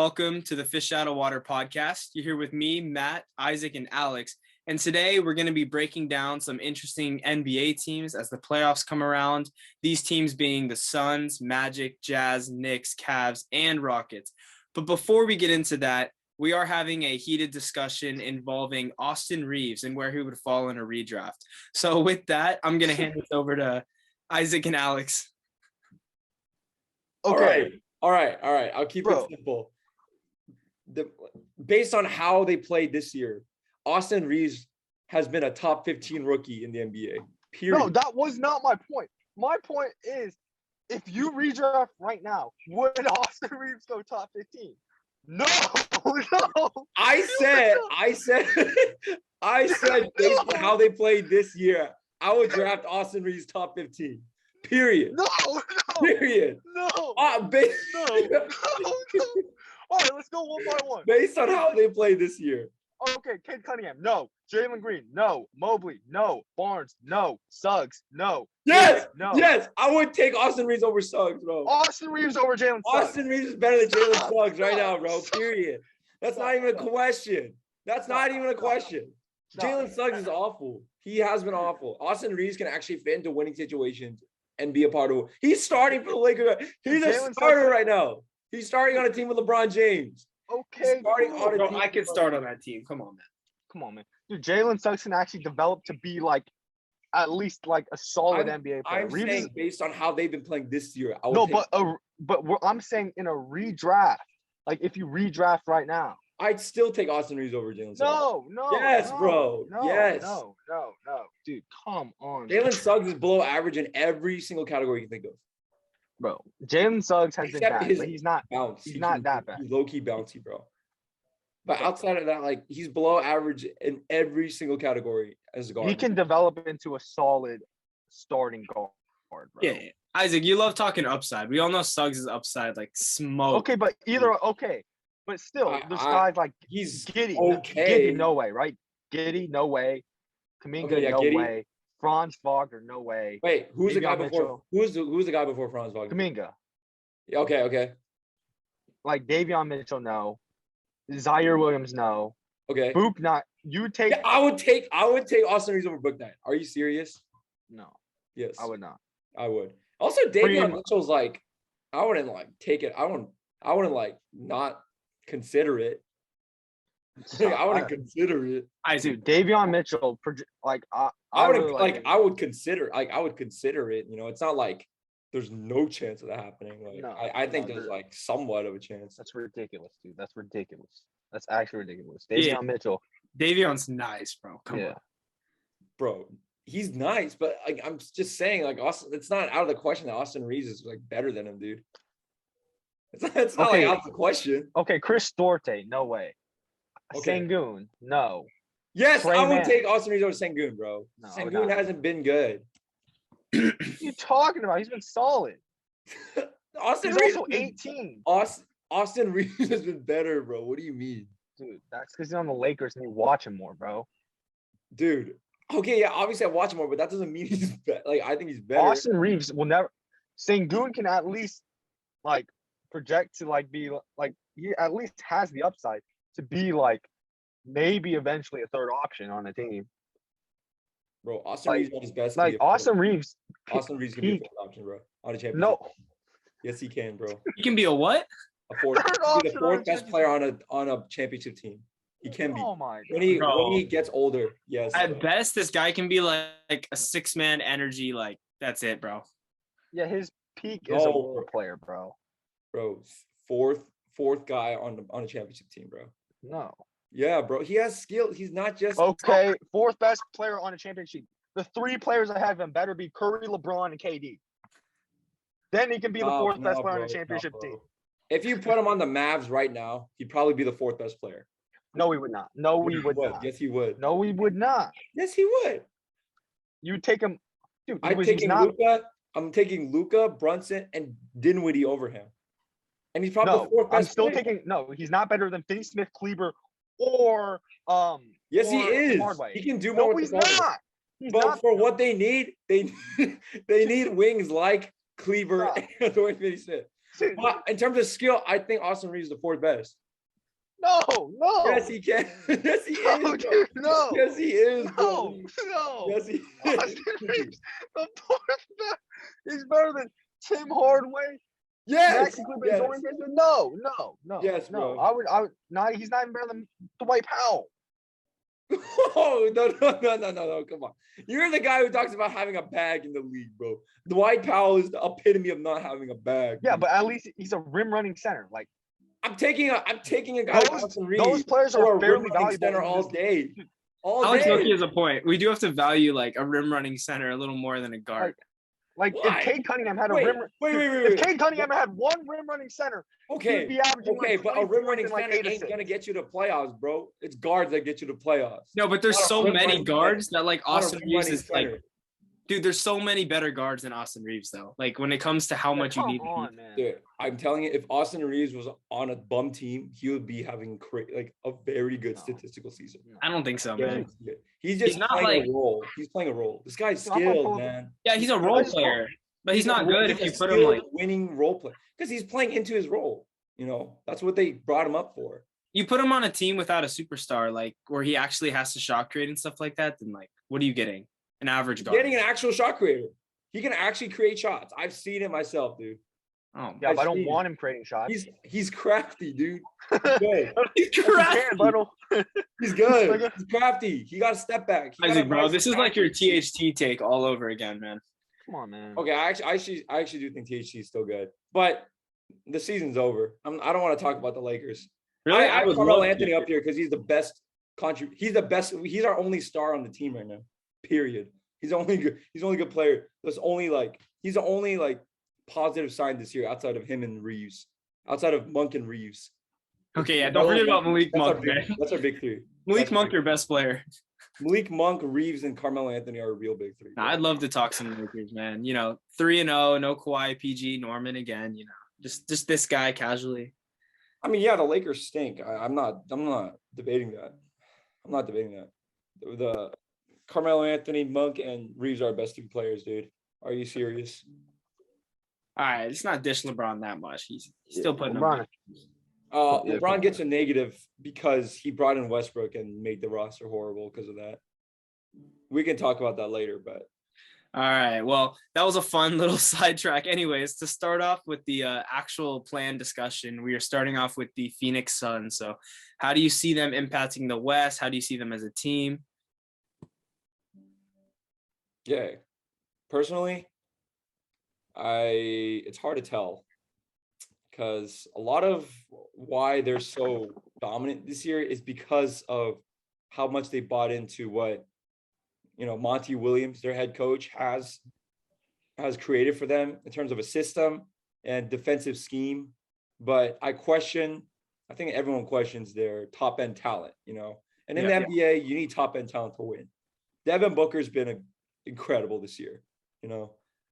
welcome to the Fish Out of Water podcast. You're here with me, Matt, Isaac, and Alex. And today we're going to be breaking down some interesting NBA teams as the playoffs come around. These teams being the Suns, Magic, Jazz, Knicks, Cavs, and Rockets. But before we get into that, we are having a heated discussion involving Austin Reaves and where he would fall in a redraft. So with that, I'm going to hand this over to Isaac and Alex. Okay. All right. I'll keep it simple. Based on how they played this year, Austin Reaves has been a top 15 rookie in the NBA. Period. No, that was not my point. My point is, if you redraft right now, would Austin Reaves go top 15? No. I said based on how they played this year, I would draft Austin Reaves top 15. Period. No. Period. No. No. All right, let's go one by one. Based on how they played this year. Okay, Cade Cunningham, no. Jalen Green, no. Mobley, no. Barnes, no. Suggs, no. Yes, no. Yes, I would take Austin Reaves over Suggs, bro. Austin Reaves over Jalen Suggs. Austin Reaves is better than Jalen Suggs right now, bro. Period. That's not even a question. That's not even a question. Jalen Suggs is awful. He has been awful. Austin Reaves can actually fit into winning situations and be a part of it. He's starting for the Lakers. He's a starter right now. He's starting on a team with LeBron James. Okay. I could start on that team. Come on, man. Dude, Jalen Suggs can actually develop to be at least a solid NBA player. I'm saying based on how they've been playing this year. I'm saying in a redraft. If you redraft right now. I'd still take Austin Reaves over Jalen Suggs. No. Yes, bro. Yes. No. Dude, come on. Jalen Suggs is below average in every single category you can think of. Bro, Jalen Suggs has been bad, but he's not bounce. He's not that bad. He's low-key bouncy, bro. But outside of that, he's below average in every single category as a guard. He can develop into a solid starting guard, bro. Yeah. Isaac, you love talking upside. We all know Suggs is upside like smoke. Okay, but but still, there's guys he's Giddey. Okay. Giddey, no way, right? Giddey, no way. Kuminga, no way. Franz Wagner, no way. Wait, who's the guy before? Who's the guy before Franz Wagner? Kuminga. Okay. Davion Mitchell, no. Zaire Williams, no. Okay. Book, not. You take. Yeah, I would take Austin Reaves over Book Knight. Are you serious? No. Yes. I would not. I would. Also, Davion Mitchell's I wouldn't take it. I wouldn't not consider it. I wouldn't consider it. Dude, Davion Mitchell, I would consider it. It's not there's no chance of that happening. I think there's somewhat of a chance. That's ridiculous, dude. That's ridiculous. That's actually ridiculous. Davion Mitchell. Davion's nice, bro. Come on. Bro, he's nice, but I'm just saying, Austin, it's not out of the question that Austin Reaves is better than him, dude. It's not out of the question. Okay, Chris Duarte, no way. Okay. Sengun, no. Yes, I would take Austin Reaves over Sengun, bro. No, Sengun hasn't been good. What are you talking about? He's been solid. Austin He's Reaves also 18. Austin Reaves has been better, bro. What do you mean? Dude, that's because he's on the Lakers and you watch him more, bro. Dude. Okay, yeah, obviously I watch him more, but that doesn't mean he's better. I think he's better. Austin Reaves will never. Sengun can at least project to be he at least has the upside to be maybe eventually a third option on a team. Bro, Austin Reaves is his best. Austin Reaves can be a fourth option, bro. On a championship. No. Yes, he can, bro. He can be a what? A fourth. He's the fourth best player on a championship team. He can be. Oh my God. When he gets older, yes. At best, this guy can be a 6-man energy. That's it, bro. Yeah, his peak is a role player, bro. Bro, fourth guy on a championship team, bro. No. Yeah, bro. He has skill. He's not just fourth best player on a championship. The three players I have him better be Curry, LeBron, and KD. Then he can be the fourth best player on a championship team. If you put him on the Mavs right now, he'd probably be the fourth best player. No, he would not. No, he would not. Yes, he would. No, he would not. Yes, he would. You take him, dude. I'm taking Luka, Brunson, and Dinwiddie over him. And he's probably the fourth best player. He's not better than Finney Smith, Kleber, or Yes, he is. Hardway. He can do more with he's the ball. not. But for what they need, they need wings like Kleber and Dwayne Finney-Smith. But in terms of skill, I think Austin Reaves is the fourth best. No. Yes, he can. Yes, he No, is. Bro. dude, no. Yes, he is. Bro. No. Yes, he Austin is. Reaves, the fourth best. He's better than Tim Hardaway. Yes. Maxi Kleber, Yes. Dorian Finney. No. Yes, no. bro. I would not. He's not even better than Dwight Powell. Oh, no. Come on. You're the guy who talks about having a bag in the league, bro. Dwight Powell is the epitome of not having a bag. Yeah, dude. but at least he's a rim running center. Like I'm taking a guy like Austin Reaves. those players or are a fairly rim running valuable center in all this- day. All Alex day. Loki has a point. We do have to value like a rim running center a little more than a guard. Like Why? if Cade Cunningham had a Wait, rim, wait. if Cade Cunningham had one rim running center, he'd Okay. be averaging Okay, like but a 20 rim points running and, like, center 8 ain't assists. gonna get you to playoffs, bro. It's guards that get you to playoffs. No, but there's Not a so rim many running guards center. that like Not a Austin rim Reaves running is like, center. dude, there's so many better guards than Austin Reaves though. Like when it comes to how much you Come need. on, man. Dude, I'm telling you, if Austin Reaves was on a bum team, he would be having like a very good No. statistical season. I don't think so, man. He's just not playing like- a role. He's playing a role. This guy's I'm gonna skilled, pull- man. Yeah, he's a role player, but he's not good if you put him like winning role player because he's playing into his role. You know, that's what they brought him up for. you put him on a team without a superstar, like where he actually has to shot create and stuff like that. Then like, what are you getting? An average guard. Getting an actual shot creator. He can actually create shots. I've seen it myself, dude. Oh, Yeah, but I don't I've want him creating shots. He's crafty, dude. He's good. he's Yes, he can, but I don't- He's good. He's crafty. He got a step back. He got a Isaac, bro, nice this is step like your back. THT take all over again, man. Come on, man. Okay, I actually do think THC is still good, but the season's over. I don't want to talk about the Lakers. Really, I would Carmelo love Anthony to. up here because he's the best He's the best. He's our only star on the team right now. Period. He's only good. He's the only good player. He's the only like positive sign this year outside of him and Reaves. Outside of Monk and Reaves. Okay, yeah, don't forget about Malik That's our Monk, big, man. that's our big three. Malik That's Monk, big. your best player. Malik Monk, Reaves, and Carmelo Anthony are a real big three. Nah, I'd love to talk some Lakers, man. 3-0, no Kawhi, PG, Norman again. Just this guy casually. I mean, yeah, the Lakers stink. I'm not debating that. I'm not debating that. The Carmelo Anthony, Monk, and Reaves are our best two players, dude. Are you serious? All right, let's not dish LeBron that much. He's still putting LeBron. him. Yeah, LeBron gets a negative because he brought in Westbrook and made the roster horrible because of that. We can talk about that later, but All right. Well, that was a fun little sidetrack. Anyways, to start off with the actual plan discussion, we are starting off with the Phoenix Suns. So how do you see them impacting the West? How do you see them as a team? yeah, personally, it's hard to tell because a lot of why they're so dominant this year is because of how much they bought into what Monty Williams, their head coach, has created for them in terms of a system and defensive scheme. But I think everyone questions their top end talent, and in the NBA, you need top end talent to win. Devin Booker's been incredible this year.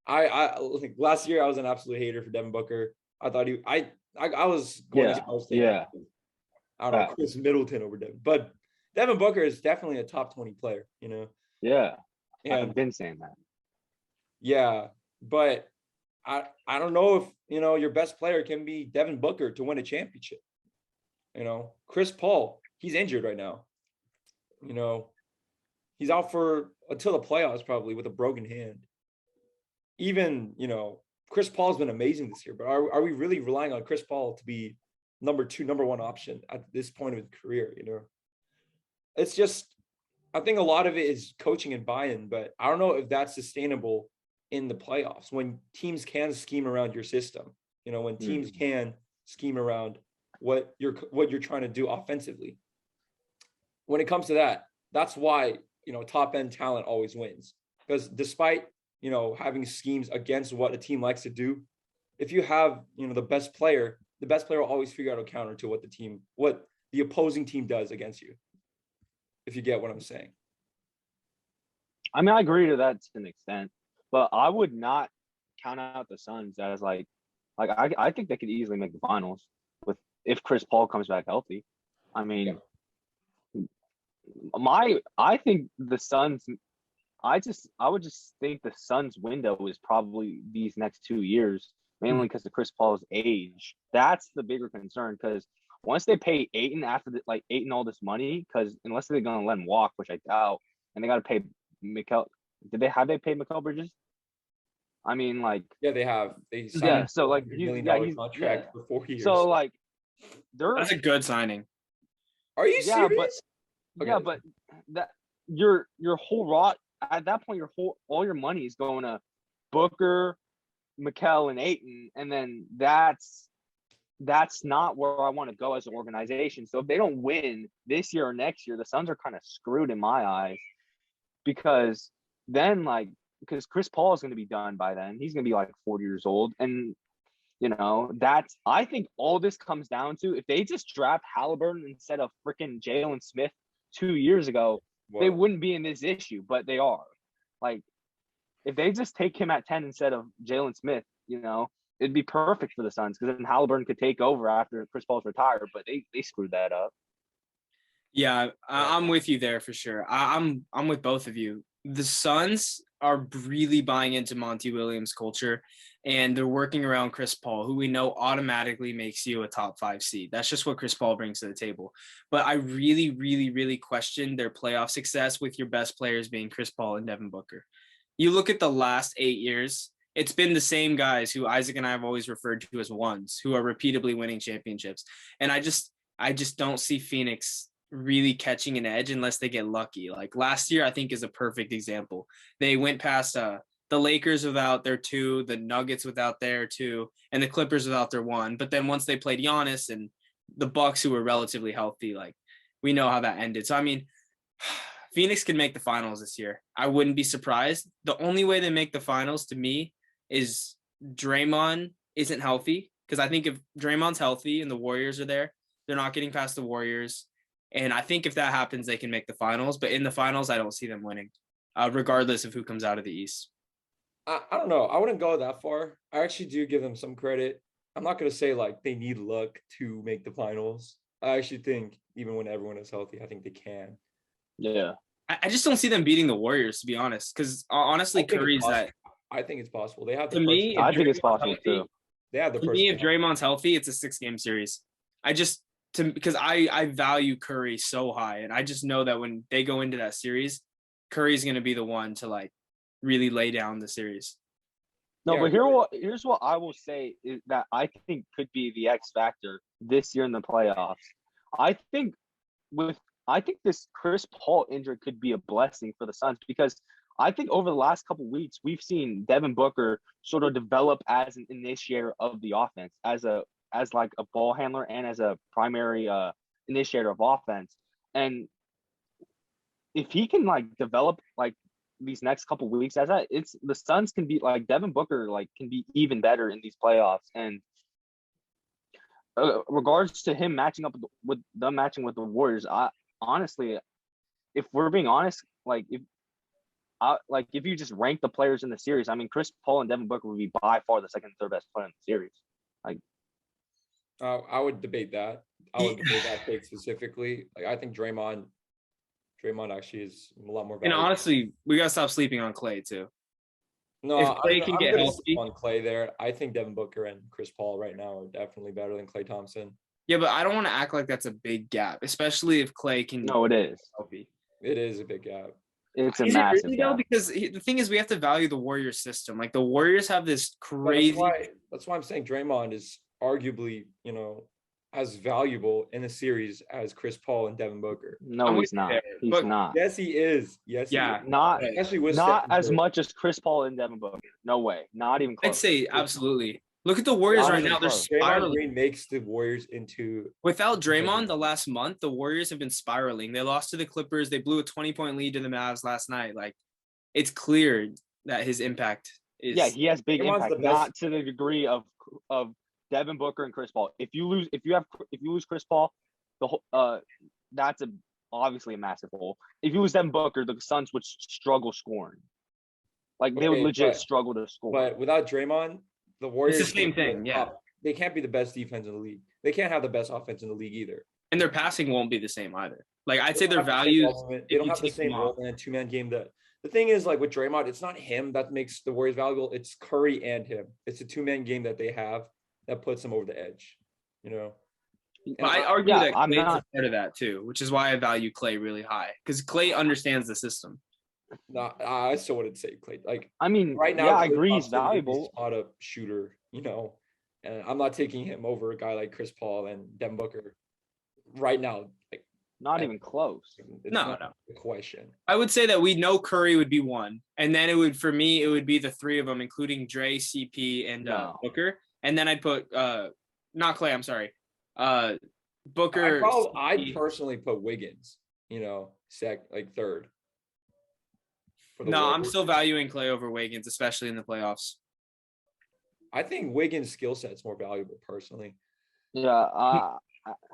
I like last year I was an absolute hater for Devin Booker. I thought I was going as far as saying, I don't know, Chris Middleton over Devin, but Devin Booker is definitely a top 20 player, Yeah, and I've been saying that. yeah, but I don't know if your best player can be Devin Booker to win a championship. Chris Paul, he's injured right now. He's out for until the playoffs probably with a broken hand. Even Chris Paul's been amazing this year, but are we really relying on Chris Paul to be number 2, number 1 option at this point of his career? It's just, I think a lot of it is coaching and buy-in, but I don't know if that's sustainable in the playoffs when teams can scheme around your system. When teams can scheme around what you're trying to do offensively. When it comes to that, that's why top end talent always wins, because despite having schemes against what a team likes to do, if you have the best player will always figure out a counter to what the opposing team does against you. If you get what I'm saying. I mean, I agree to that to an extent, but I would not count out the Suns as like I think they could easily make the finals if Chris Paul comes back healthy. I mean, I think the Suns. I would just think the Suns' window is probably these next 2 years. mainly because of Chris Paul's age. That's the bigger concern because once they pay Ayton Ayton all this money, because unless they're gonna let him walk, which I doubt, and they got to pay Mikal. They paid Mikal Bridges? I mean, like Yeah, they have. They signed so like $100 million contract for 4 years. So like That's a good signing. Are you serious? But that your whole rot at that point, all your money is going to Booker, Mikal, and Ayton, and then that's not where I want to go as an organization. So if they don't win this year or next year, the Suns are kind of screwed in my eyes because Chris Paul is going to be done by then. He's going to be like 40 years old. And, I think all this comes down to if they just draft Halliburton instead of freaking Jalen Smith 2 years ago, they wouldn't be in this issue, but they are. Like, if they just take him at 10 instead of Jalen Smith, it'd be perfect for the Suns because then Halliburton could take over after Chris Paul's retired, but they screwed that up. Yeah, I'm with you there for sure. I'm with both of you. The Suns are really buying into Monty Williams' culture, and they're working around Chris Paul, who we know automatically makes you a top 5 seed. That's just what Chris Paul brings to the table. But I really, really, really question their playoff success with your best players being Chris Paul and Devin Booker. You look at the last 8 years, it's been the same guys who Isaac and I have always referred to as ones who are repeatedly winning championships. And I just don't see Phoenix really catching an edge unless they get lucky. Like last year, I think is a perfect example. They went past the Lakers without their 2, the Nuggets without their 2, and the Clippers without their 1. But then once they played Giannis and the Bucks, who were relatively healthy, like we know how that ended. So, I mean, Phoenix can make the finals this year. I wouldn't be surprised. The only way they make the finals to me is Draymond isn't healthy, because I think if Draymond's healthy and the Warriors are there, they're not getting past the Warriors. And I think if that happens, they can make the finals. But in the finals, I don't see them winning, regardless of who comes out of the East. I don't know. I wouldn't go that far. I actually do give them some credit. I'm not going to say like they need luck to make the finals. I actually think even when everyone is healthy, I think they can. Yeah. I just don't see them beating the Warriors, to be honest, because honestly, Curry's that. I think it's possible. They have the to me. I think it's possible too. They have the to me, if Draymond's healthy, it's a 6-game series. Because I value Curry so high, and I just know that when they go into that series, Curry's going to be the one to like really lay down the series. No, but here's what I will say is that I think could be the X factor this year in the playoffs. I think this Chris Paul injury could be a blessing for the Suns because I think over the last couple of weeks we've seen Devin Booker sort of develop as an initiator of the offense, as like a ball handler and as a primary initiator of offense. And if he can like develop like these next couple of weeks as that, it's the Suns can be like Devin Booker like can be even better in these playoffs. And regards to him matching up with the Warriors, I honestly, if we're being honest, like if you just rank the players in the series, I mean Chris Paul and Devin Booker would be by far the second and third best player in the series. Like I would debate that. I would debate that pick specifically. Like I think Draymond actually is a lot more valuable. And honestly, we gotta stop sleeping on Clay too. No, if Clay can get healthy on Clay there, I think Devin Booker and Chris Paul right now are definitely better than Klay Thompson. Yeah, but I don't want to act like that's a big gap, especially if Clay can. No, it is. Healthy. It is a big gap. It's a massive really gap. though? Because the thing is, we have to value the Warriors system. Like the Warriors have this crazy. That's why I'm saying Draymond is arguably, as valuable in the series as Chris Paul and Devin Booker. No, he's not. He's not. Yes, he is. Yes, yeah, he is. Not especially with not as much as Chris Paul and Devin Booker. No way. Not even close. I'd say absolutely. Look at the Warriors right now. They're spiraling. Draymond Green makes the Warriors into. Without Draymond, the last month, the Warriors have been spiraling. They lost to the Clippers. They blew a 20-point lead to the Mavs last night. Like, it's clear that his impact is. Yeah, he has big Draymond's impact, not to the degree of Devin Booker and Chris Paul. If you lose Chris Paul, that's obviously a massive hole. If you lose Devin Booker, the Suns would struggle scoring. Like they would legit struggle to score. But without Draymond, the Warriors. It's the same thing. Yeah, they can't be the best defense in the league. They can't have the best offense in the league either. And their passing won't be the same either. Like I'd say their value. They don't have the same role in a 2-man game that the thing is, like with Draymond, it's not him that makes the Warriors valuable. It's Curry and him. It's a two-man game that they have that puts them over the edge. You know. But I argue yeah, that I'm Clay's a not- part of that too, which is why I value Clay really high because Clay understands the system. No, I still wouldn't say Clay. Like I mean, right now, yeah, I Klay agree he's Thompson is a valuable. spot-up shooter. You know, and I'm not taking him over a guy like Chris Paul and Devin Booker right now. Like, Not even close. it's No, not no. a question. I would say that we know Curry would be one, and then it would be the three of them, including Dre, CP, and No. Booker, and then I'd put not Clay. I'm sorry, Booker. I'd personally put Wiggins. You know, third. For the No, I'm Warriors. still valuing Clay over Wiggins, especially in the playoffs. I think Wiggins' skill set's more valuable personally. Yeah,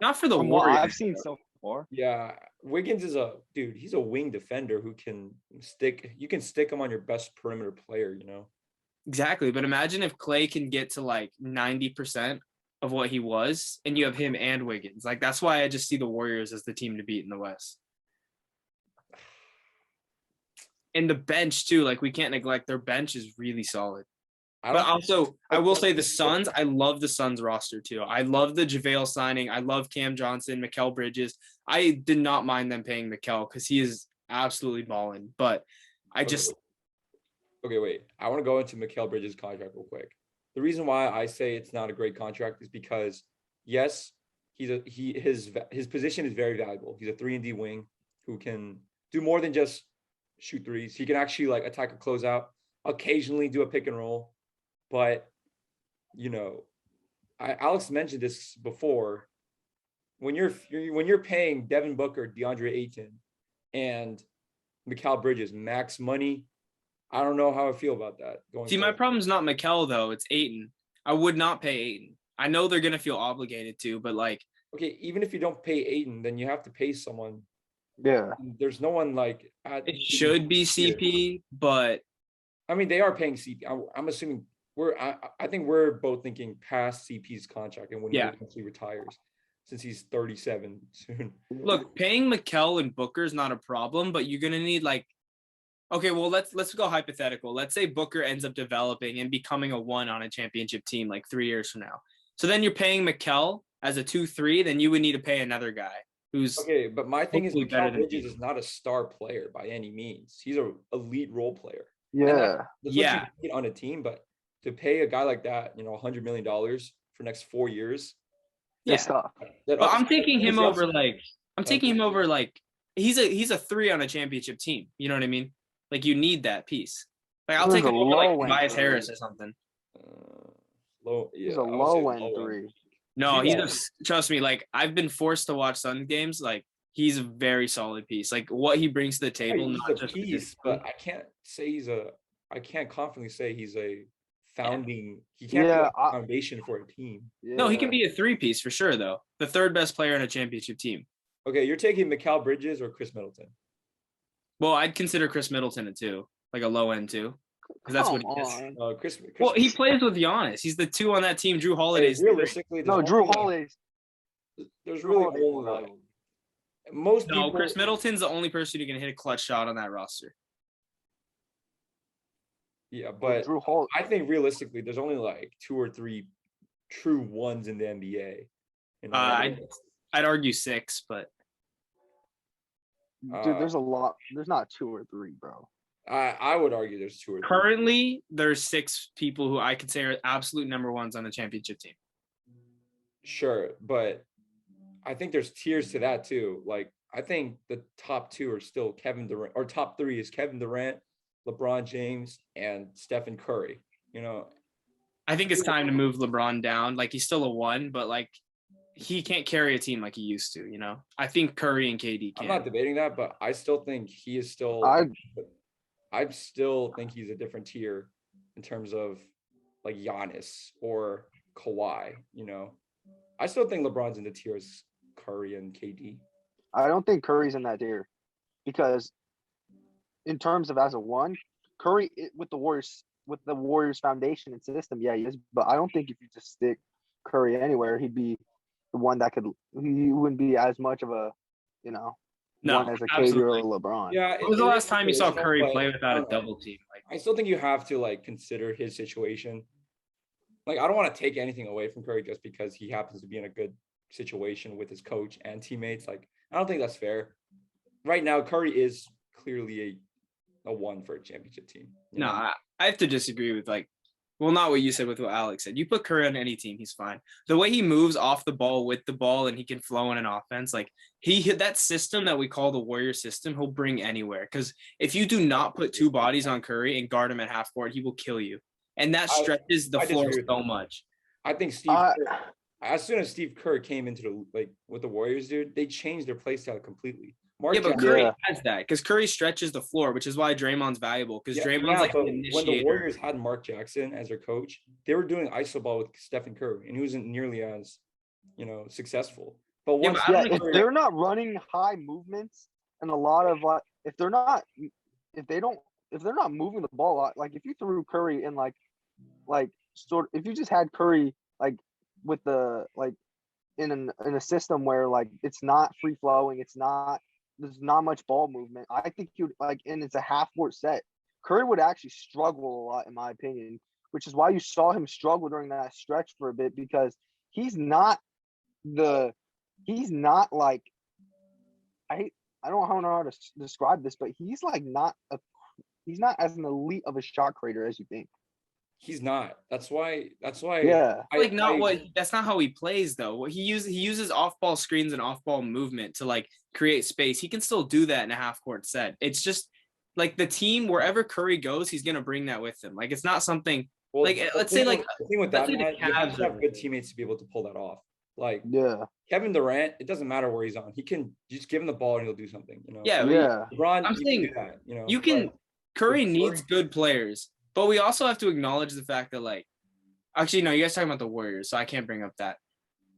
Not for the from what Warriors. I've seen so far. Yeah, Wiggins is he's a wing defender who can you can stick him on your best perimeter player, you know. Exactly, but imagine if Clay can get to like 90% of what he was, and you have him and Wiggins. Like that's why I just see the Warriors as the team to beat in the West. And the bench too, like we can't neglect their bench is really solid. But also, I will say the Suns, I love the Suns roster too. I love the JaVale signing. I love Cam Johnson, Mikal Bridges. I did not mind them paying Mikal because he is absolutely balling. But I just Okay, wait. I want to go into Mikal Bridges' contract real quick. The reason why I say it's not a great contract is because yes, his position is very valuable. He's a 3-and-D wing who can do more than just shoot threes. He can actually like attack a closeout, occasionally do a pick and roll. But, you know, Alex mentioned this before. When you're paying Devin Booker, DeAndre Ayton, and Mikal Bridges max money, I don't know how I feel about that. My problem is not Mikal though; it's Ayton. I would not pay Ayton. I know they're gonna feel obligated to, but like, okay, even if you don't pay Ayton, then you have to pay someone. Yeah, there's no one like it should be CP, but I mean they are paying CP. I'm assuming I think we're both thinking past CP's contract and when he eventually retires, since he's 37 soon. Look, paying Mikal and Booker is not a problem, but you're gonna need like, okay, well let's go hypothetical. Let's say Booker ends up developing and becoming a 1 on a championship team like 3 years from now. So then you're paying Mikal as a 2-3, then you would need to pay another guy who's okay. But my thing is, Mikal Bridges is not a star player by any means. He's an elite role player. yeah, That's what you get on a team, but to pay a guy like that, you know, $100 million for next 4 years. it's tough. But I'm taking him over like he's a 3 on a championship team. You know what I mean? Like you need that piece. Like I'll take him over like Tobias Harris or something. He's a low end 3. No, trust me. Like I've been forced to watch Sun games. Like he's a very solid piece. Like what he brings to the table, he's not a just piece, but I can't confidently say he's a founding. He can't be a foundation for a team. Yeah. No, he can be a 3-piece for sure, though. The third best player on a championship team. Okay, you're taking Mikal Bridges or Chris Middleton? Well, I'd consider Chris Middleton a 2, like a low end 2, because that's what he is. Chris, well, he plays with Giannis. He's the 2 on that team. Drew Holiday's realistically. Drew Holiday's. There's really only most people. Chris Middleton's the only person who can hit a clutch shot on that roster. Yeah, but I think realistically, there's only like 2 or 3 true ones in the NBA. You know, I'd argue 6, but dude, there's a lot. There's not 2 or 3, bro. I would argue there's 2 or 3. Currently, there's 6 people who I could say are absolute number ones on the championship team. Sure, but I think there's tiers to that too. Like I think the top 2 are still Kevin Durant, or top 3 is Kevin Durant, LeBron James, and Stephen Curry. You know, I think it's time to move LeBron down. Like he's still a 1, but like he can't carry a team like he used to. You know, I think Curry and KD can. I'm not debating that, but I still think he is still. I still think he's a different tier in terms of like Giannis or Kawhi. You know, I still think LeBron's in the tiers Curry and KD. I don't think Curry's in that tier because in terms of as a 1, Curry with the Warriors foundation and system, yeah, he is. But I don't think if you just stick Curry anywhere, he'd be the one that he wouldn't be as much of a, you know, No, one as a KD absolutely. or a LeBron. Yeah, When was the it last is time you saw situational, Curry but play I without a don't know. double team? Like, I still think you have to like consider his situation. Like, I don't want to take anything away from Curry just because he happens to be in a good situation with his coach and teammates. Like, I don't think that's fair. Right now, Curry is clearly a one for a championship team. no, I have to disagree with well, not what you said, with what Alex said. You put Curry on any team, he's fine. The way he moves off the ball with the ball and he can flow in an offense, like he hit that system that we call the Warrior system, he'll bring anywhere. Because if you do not put two bodies on Curry and guard him at half court, he will kill you. And that stretches the I floor disagree with so that. much. I think as soon as Steve Kerr came into with the Warriors, dude, they changed their play style completely. Yeah, but Jackson, Curry has that because Curry stretches the floor, which is why Draymond's valuable because Draymond's like but the when the initiator. Warriors had Mark Jackson as their coach, they were doing iso ball with Stephen Curry, and he wasn't nearly as, successful. But once, if they're not running high movements and a lot of if they're not moving the ball a lot, like if you threw Curry in if you just had Curry with the in a system where it's not free flowing, there's not much ball movement. I think you and it's a half court set. Curry would actually struggle a lot, in my opinion, which is why you saw him struggle during that stretch for a bit because he's not like I don't know how to describe this, but he's not as an elite of a shot creator as you think. He's not. That's why. Yeah. That's not how he plays though. He uses off-ball screens and off-ball movement to create space. He can still do that in a half-court set. It's just the team, wherever Curry goes, he's gonna bring that with him. It's not something let's say the thing with that, Matt, you have to have Cavs good teammates to be able to pull that off. Kevin Durant, it doesn't matter where he's on. He can just give him the ball and he'll do something. Yeah. LeBron, I'm saying can do that. Curry needs good players. But we also have to acknowledge the fact that actually, no, you guys talking about the Warriors, so I can't bring up that.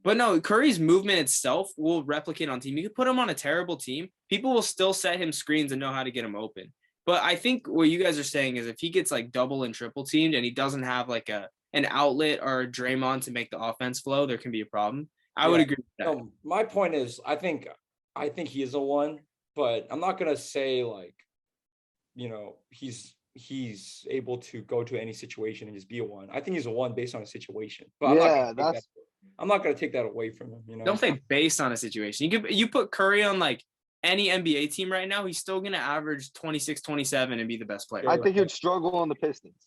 But no, Curry's movement itself will replicate on team. You could put him on a terrible team. People will still set him screens and know how to get him open. But I think what you guys are saying is if he gets double and triple teamed and he doesn't have an outlet or a Draymond to make the offense flow, there can be a problem. I would agree with that. No, my point is I think he is a one, but I'm not gonna say he's able to go to any situation and just be a one. I think he's a one based on a situation. But I'm not gonna take that away from him. Don't say based on a situation. You put Curry on any NBA team right now, he's still gonna average 26, 27 and be the best player. I think he'd struggle on the Pistons.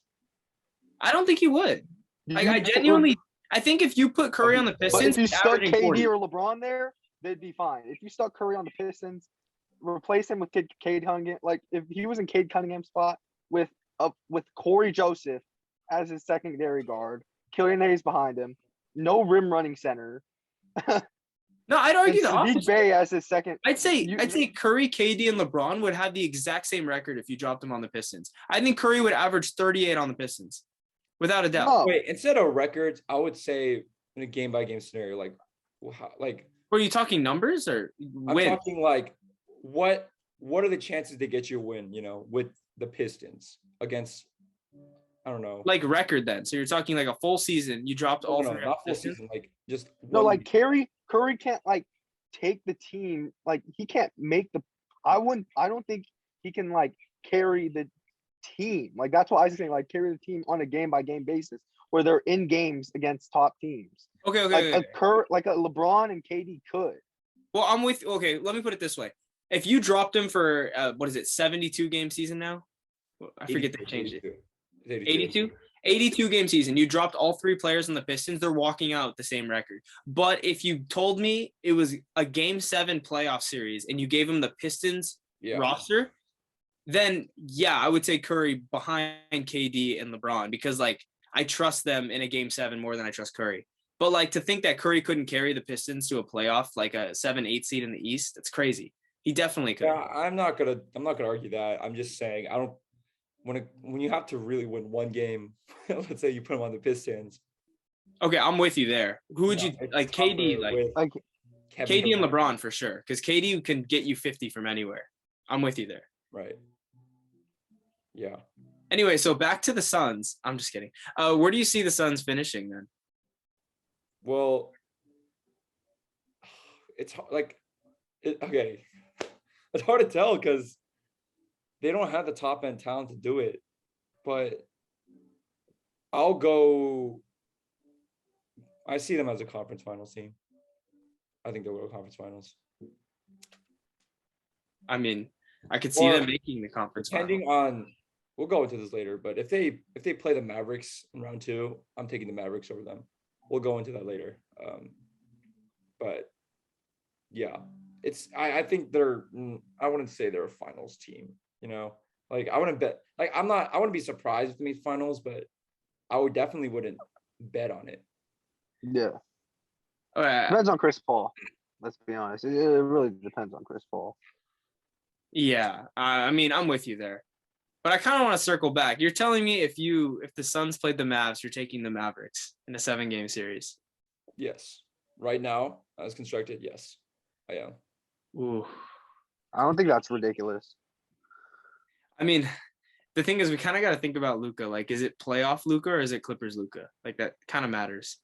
I don't think he would. I think if you put Curry on the Pistons, if you stuck KD 40. or LeBron there, they'd be fine. If you stuck Curry on the Pistons, replace him with Cade Cunningham, if he was in Cade Cunningham's spot with Corey Joseph as his secondary guard, Killian Hayes behind him, no rim running center. No, I'd argue the opposite. Bay as his second. I'd say Curry, KD, and LeBron would have the exact same record if you dropped them on the Pistons. I think Curry would average 38 on the Pistons, without a doubt. No. Wait, instead of records, I would say in a game by game scenario, Were you talking numbers or win? I'm talking what are the chances they get you a win? With the Pistons against, I don't know, record then. So you're talking a full season. You dropped all three. Not full season. Just Curry can't take the team. He can't make the. I don't think he can carry the team. That's what I was saying. Carry the team on a game by game basis where they're in games against top teams. Okay. A LeBron and KD could. Well, I'm with. Okay, let me put it this way. If you dropped him for 72 game season now? I forget they changed it. 82 game season. You dropped all three players on the Pistons. They're walking out with the same record. But if you told me it was a game 7 playoff series and you gave him the Pistons roster, then I would say Curry behind KD and LeBron because I trust them in a game 7 more than I trust Curry. But to think that Curry couldn't carry the Pistons to a playoff, a 7-8 seed in the East, that's crazy. He definitely could. Yeah, I'm not gonna argue that. I'm just saying when you have to really win one game, let's say you put him on the Pistons. Okay, I'm with you there. Who would you KD KD and LeBron for sure, because KD can get you 50 from anywhere. I'm with you there. Right. Yeah. Anyway, so back to the Suns. I'm just kidding. Where do you see the Suns finishing then? Well, it's okay. It's hard to tell because they don't have the top end talent to do it. But I'll go. I see them as a conference finals team. I think they'll go to conference finals. I mean, I could see them making the conference Depending final. on, we'll go into this later, but if they play the Mavericks in round 2, I'm taking the Mavericks over them. We'll go into that later. But yeah, I think I wouldn't say they're a finals team, you know, like I wouldn't bet, like I wouldn't be surprised if they made finals, but I definitely wouldn't bet on it. Yeah. All right. Depends on Chris Paul. Let's be honest. It really depends on Chris Paul. Yeah. I mean, I'm with you there. But I kind of want to circle back. You're telling me if the Suns played the Mavs, you're taking the Mavericks in a 7-game series? Yes. Right now, as constructed, yes, I am. Ooh. I don't think that's ridiculous. I mean, the thing is, we kind of got to think about Luka. Like, is it playoff Luka or is it Clippers Luka? Like, that kind of matters.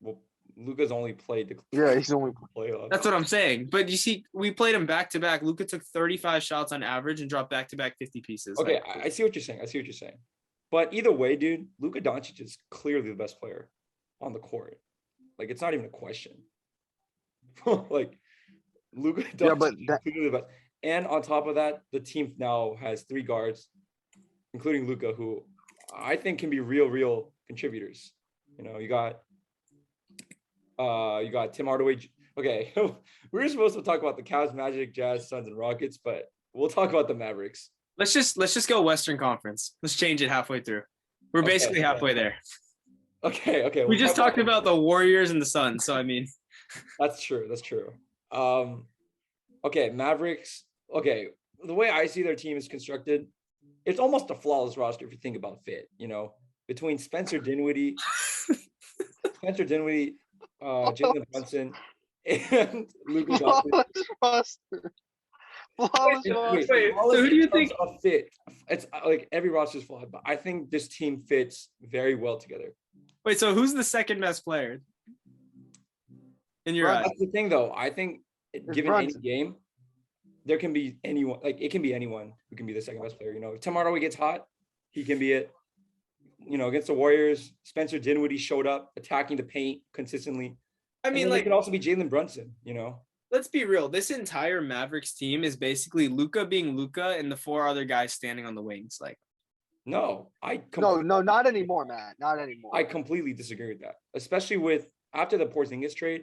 Well, Luka's only played the Yeah, he's only playoffs. That's what I'm saying. But you see, we played him back to back. Luka took 35 shots on average and dropped back to back 50 pieces. Okay, like, I see what you're saying. But either way, dude, Luka Doncic is clearly the best player on the court. Like, it's not even a question. Like, Luka Doncic is clearly the best. And on top of that, the team now has 3 guards, including Luka, who I think can be real contributors. You know, you got Tim Hardaway. Okay, we were supposed to talk about the Cavs, Magic, Jazz, Suns, and Rockets, but we'll talk about the Mavericks. let's just go Western Conference. Let's change it halfway through. We're basically halfway there. Okay. We just talked about the Warriors and the Suns, so I mean, that's true. Okay, Mavericks. Okay, the way I see their team is constructed, it's almost a flawless roster if you think about fit. You know, between Spencer Dinwiddie, Jalen Brunson, and Luka Doncic. Flawless. Wait, so who do you think? Fit? It's like every roster is flawed, but I think this team fits very well together. Wait, so who's the second best player in your eyes? That's the thing, though. I think given any game, there can be anyone. Like, it can be anyone who can be the second best player. You know, if Tim Hardaway gets hot, he can be it. You know, against the Warriors, Spencer Dinwiddie showed up attacking the paint consistently. I mean, like, it could also be Jalen Brunson. You know, let's be real. This entire Mavericks team is basically Luka being Luka and the 4 other guys standing on the wings. Like, no, no, not anymore, Matt. Not anymore. I completely disagree with that. Especially with after the Porzingis trade,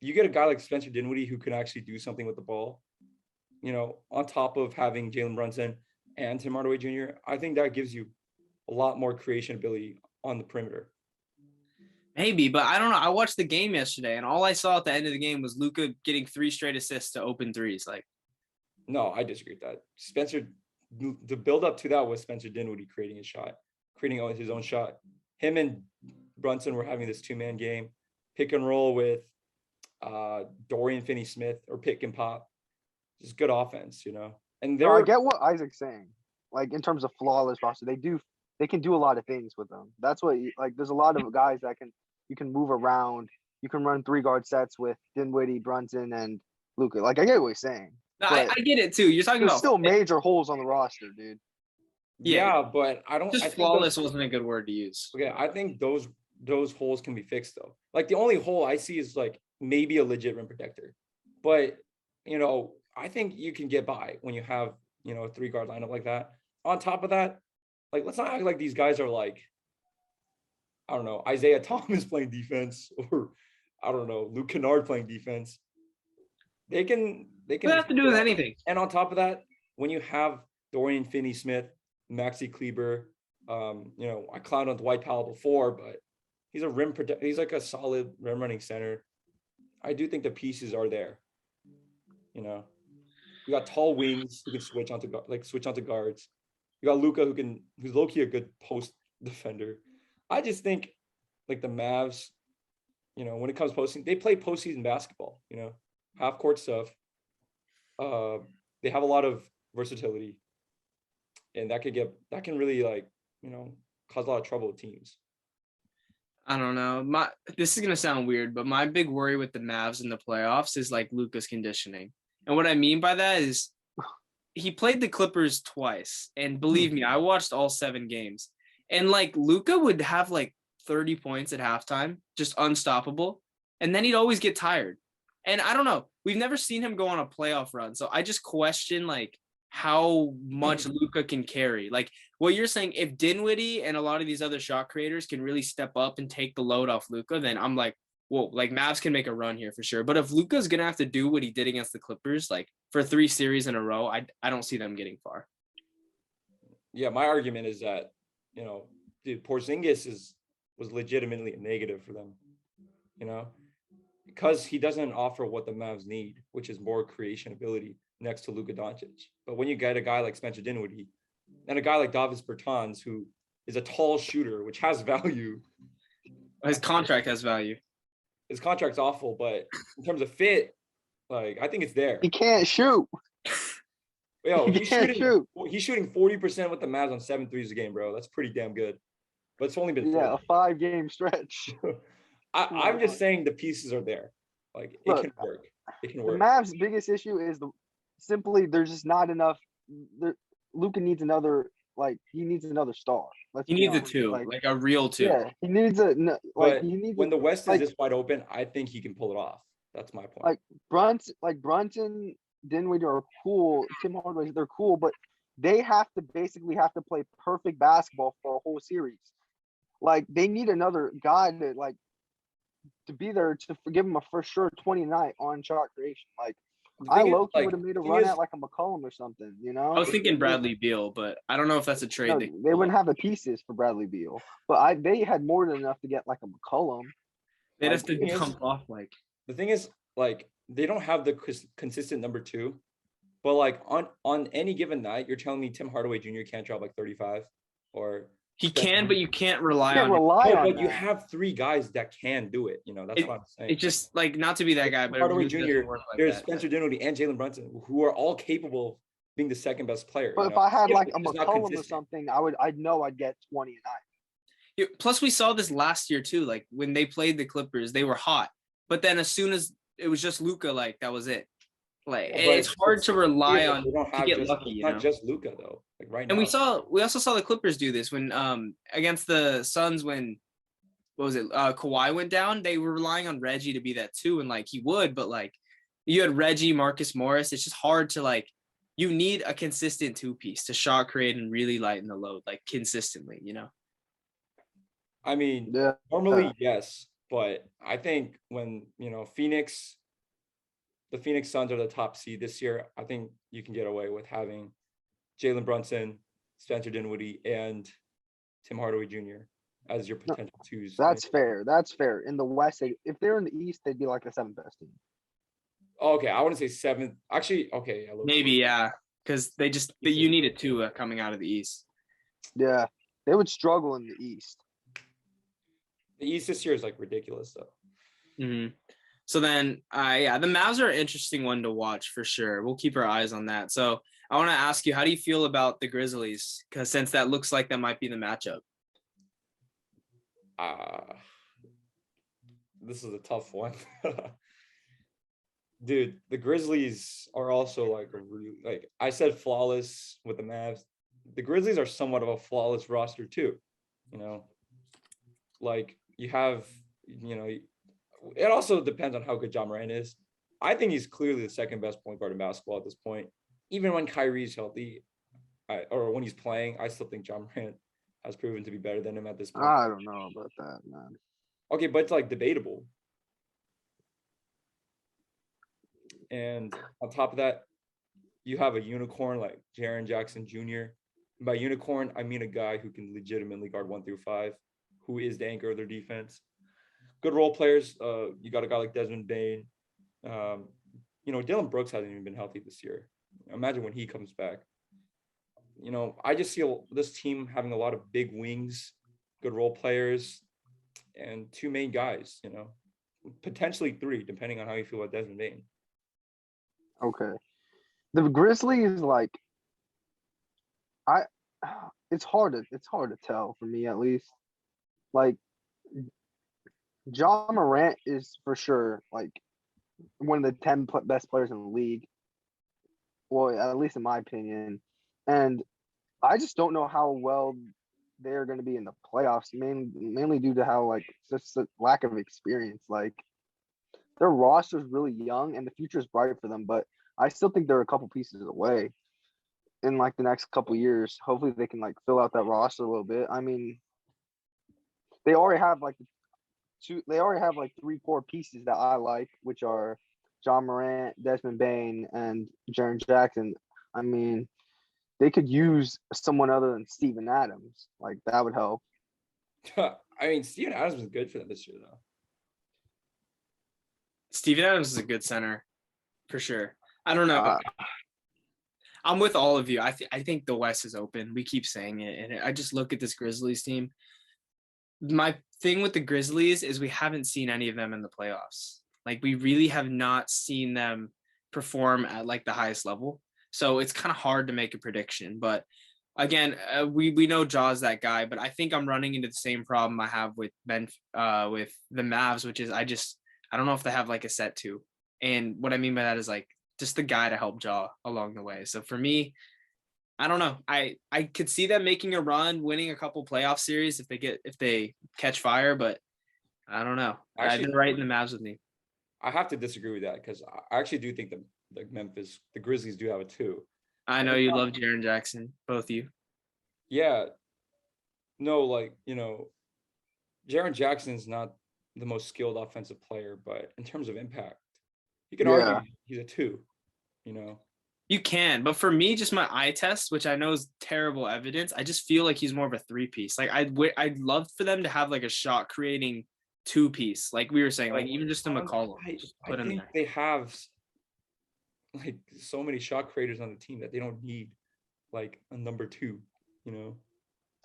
you get a guy like Spencer Dinwiddie who can actually do something with the ball. You know, on top of having Jalen Brunson and Tim Hardaway Jr., I think that gives you a lot more creation ability on the perimeter. maybe, but I don't know. I watched the game yesterday, and all I saw at the end of the game was Luka getting 3 straight assists to open threes. Like, no, I disagree with that. The build up to that was Spencer Dinwiddie creating his own shot. Him and Brunson were having this 2-man game, pick and roll with Dorian Finney-Smith, or pick and pop. Just good offense, you know. And I get what Isaac's saying. Like, in terms of flawless roster, they can do a lot of things with them. That's what there's a lot of guys that you can move around. You can run 3-guard sets with Dinwiddie, Brunson, and Luka. Like, I get what he's saying. no, I get it too. You're talking about still major holes on the roster, dude. Yeah, but I don't. Just flawless wasn't a good word to use. Okay, I think those holes can be fixed though. Like, the only hole I see is like maybe a legit rim protector, but you know, I think you can get by when you have, you know, a 3-guard lineup like that. On top of that, like, let's not act like these guys are like, I don't know, Isaiah Thomas playing defense, or I don't know, Luke Kennard playing defense. They can have to do with anything. And on top of that, when you have Dorian Finney-Smith, Maxi Kleber, you know, I clowned on Dwight Powell before, but he's a rim protector. He's like a solid rim running center. I do think the pieces are there. You know, you got tall wings who can switch onto guards. You got Luka who's low-key a good post defender. I just think, like, the Mavs, you know, when it comes posting, they play postseason basketball, you know, half court stuff. They have a lot of versatility, and that can really, like, you know, cause a lot of trouble with teams. I don't know. This is gonna sound weird, but my big worry with the Mavs in the playoffs is like Luka's conditioning. And what I mean by that is he played the Clippers twice. And believe me, I watched all 7 games. And like Luka would have like 30 points at halftime, just unstoppable. And then he'd always get tired. And I don't know. We've never seen him go on a playoff run. So I just question like how much Luka can carry. Like what you're saying, if Dinwiddie and a lot of these other shot creators can really step up and take the load off Luka, then I'm like, whoa, like Mavs can make a run here for sure. But if Luka's gonna have to do what he did against the Clippers, like for 3 series in a row, I don't see them getting far. Yeah, my argument is that, dude, Porzingis was legitimately a negative for them, because he doesn't offer what the Mavs need, which is more creation ability next to Luka Doncic. But when you get a guy like Spencer Dinwiddie and a guy like Davis Bertans, who is a tall shooter, which has value. His contract has value. His contract's awful, but in terms of fit, like I think it's there. He can't shoot. Yo, He can't shoot. He's shooting 40% with the Mavs on 7 threes a game, bro. That's pretty damn good. But it's only been 4. A 5-game stretch. I'm just saying the pieces are there. Like it can work. It can work. The Mavs' biggest issue is there's just not enough. Luka needs another. Like he needs another star. He needs a 2, like a real 2. Yeah, he needs a like. When the West is this wide open, I think he can pull it off. That's my point. Brunson, Dinwiddie are cool. Tim Hardaway, they're cool, but they have to play perfect basketball for a whole series. Like they need another guy to be there to give him a for sure 29 on shot creation. Like I low-key would have made a run at like a McCollum or something, I was thinking Bradley Beal, but I don't know if that's a trade. No, they wouldn't have the pieces for Bradley Beal, but they had more than enough to get like a McCollum. They'd have to jump off like. The thing is, like they don't have the consistent number 2, but like on any given night, you're telling me Tim Hardaway Jr. can't drop like 35 or. He can, but you can't rely on it. But you have 3 guys that can do it. That's what I'm saying. It's just like not to be that guy, but Hardaway Jr. There's Spencer Dinwiddie and Jalen Brunson, who are all capable of being the second best player. But if I had like a McCollum or something, I'd know I'd get 20 a night. Plus, we saw this last year too. Like when they played the Clippers, they were hot, but then as soon as it was just Luka, like that was it. Like it's hard to rely on to get lucky. Not just Luka though. Like right now. And we also saw the Clippers do this when against the Suns when Kawhi went down. They were relying on Reggie to be that 2, and like he would, but like you had Reggie, Marcus Morris. It's just hard to like. You need a consistent 2-piece to shot create and really lighten the load like consistently. I mean, normally yes, but I think when the Phoenix Suns are the top seed this year, I think you can get away with having Jalen Brunson, Spencer Dinwiddie, and Tim Hardaway Jr. as your potential 2s. That's fair. That's fair. In the West, if they're in the East, they'd be like the 7th best team. Okay, I wouldn't say 7th. Actually, okay. Maybe, yeah, because you need a 2 coming out of the East. Yeah, they would struggle in the East. The East this year is like ridiculous, though. Mm-hmm. So then, the Mavs are an interesting one to watch for sure. We'll keep our eyes on that. So I want to ask you, how do you feel about the Grizzlies? Because since that looks like that might be the matchup. This is a tough one. Dude, the Grizzlies are also like I said flawless with the Mavs. The Grizzlies are somewhat of a flawless roster too. Like you have, it also depends on how good Ja Morant is. I think he's clearly the second best point guard in basketball at this point. Even when Kyrie's healthy, or when he's playing, I still think Ja Morant has proven to be better than him at this point. I don't know about that, man. Okay, but it's like debatable. And on top of that, you have a unicorn like Jaren Jackson Jr. And by unicorn, I mean a guy who can legitimately guard 1 through 5, who is the anchor of their defense. Good role players. You got a guy like Desmond Bane. Dylan Brooks hasn't even been healthy this year. Imagine when he comes back. I just see this team having a lot of big wings, good role players, and 2 main guys, potentially 3, depending on how you feel about Desmond Bane. Okay. The Grizzlies, like, it's hard to tell for me at least. Like, Ja Morant is for sure like one of the 10 best players in the league. well, at least in my opinion. And I just don't know how well they're going to be in the playoffs, mainly due to how like just the lack of experience. Like their roster's really young and the future is bright for them, but I still think they're a couple pieces away in like the next couple years. Hopefully they can like fill out that roster a little bit. I mean, they already have like three core pieces that I like, which are John Morant, Desmond Bain, and Jaren Jackson. I mean, they could use someone other than Steven Adams. Like that would help. I mean, Steven Adams was good for them this year, though. Steven Adams is a good center, for sure. I don't know. I'm with all of you. I think the West is open. We keep saying it, and I just look at this Grizzlies team. My thing with the Grizzlies is we haven't seen any of them in the playoffs. Like we really have not seen them perform at like the highest level. So it's kind of hard to make a prediction. But again, we know Jaw's that guy, but I think I'm running into the same problem I have with with the Mavs, which is I don't know if they have like a set two. And what I mean by that is like just the guy to help Jaw along the way. So for me, I don't know. I could see them making a run, winning a couple playoff series if they catch fire, but I don't know. I've been right in the Mavs with me. I have to disagree with that because I actually do think that the Grizzlies do have it too. I know you love Jaren Jackson, both of you. Yeah. No, like, Jaren Jackson's not the most skilled offensive player, but in terms of impact, you can argue he's a 2, You can, but for me, just my eye test, which I know is terrible evidence, I just feel like he's more of a 3-piece. Like I'd love for them to have like a shot creating 2-piece, like we were saying, like even just a McCollum. I think they have like so many shot creators on the team that they don't need like a number 2.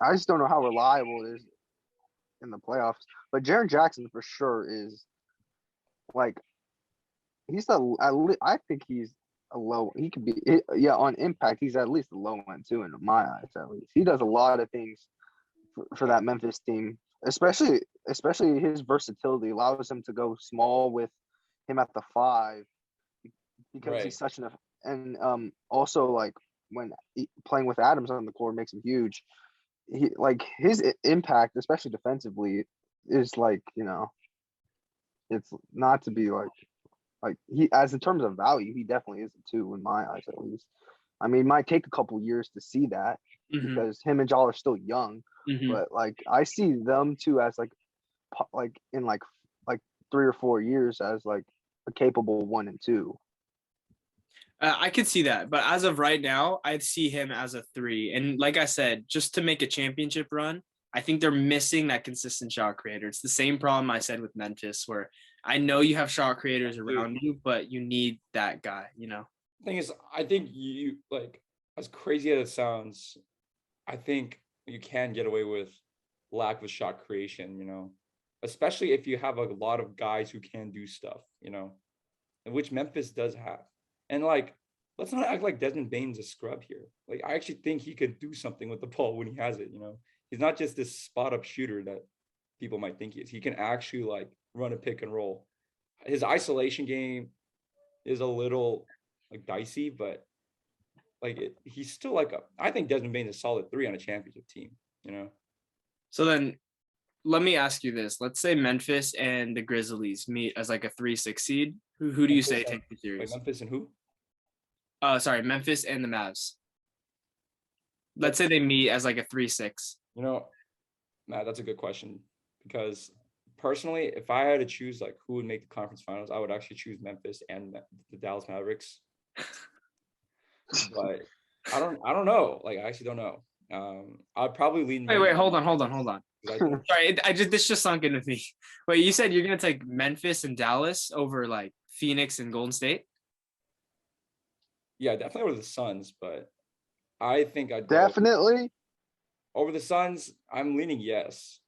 I just don't know how reliable it is in the playoffs. But Jaren Jackson for sure is like I think he's a low. He could be on impact. He's at least a low end too in my eyes. At least he does a lot of things for that Memphis team, especially his versatility allows him to go small with him at the 5 because he's such also like when playing with Adams on the court makes him huge. He like his impact, especially defensively, is like it's not to be like he as in terms of value, he definitely is a 2 in my eyes at least. I mean, it might take a couple years to see that because him and Jaw are still young, but like I see them two as like in like 3 or 4 years as like a capable 1 and 2. I could see that, but as of right now, I'd see him as a 3. And like I said, just to make a championship run, I think they're missing that consistent shot creator. It's the same problem I said with Memphis, where I know you have shot creators around you, but you need that guy, Thing is, I think you like, as crazy as it sounds, I think you can get away with lack of shot creation, especially if you have a lot of guys who can do stuff, which Memphis does have. And like, let's not act like Desmond Bain's a scrub here. Like, I actually think he could do something with the ball when he has it, He's not just this spot up shooter that people might think he is. He can actually like run a pick and roll. His isolation game is a little like dicey, but like he's still like I think Desmond Bain's a solid 3 on a championship team, So then let me ask you this. Let's say Memphis and the Grizzlies meet as like a 3-6 seed. Who do you say take the series? Wait, Memphis and who? Sorry, Memphis and the Mavs. Let's say they meet as like a 3-6. Matt, that's a good question because personally, if I had to choose like who would make the conference finals, I would actually choose Memphis and the Dallas Mavericks. But I don't know. Like, I actually don't know. I'd probably lean. Wait, hold on. Sorry, this just sunk into me. Wait, you said you're gonna take Memphis and Dallas over like Phoenix and Golden State? Yeah, definitely over the Suns, but I think I'd definitely over the Suns. I'm leaning yes.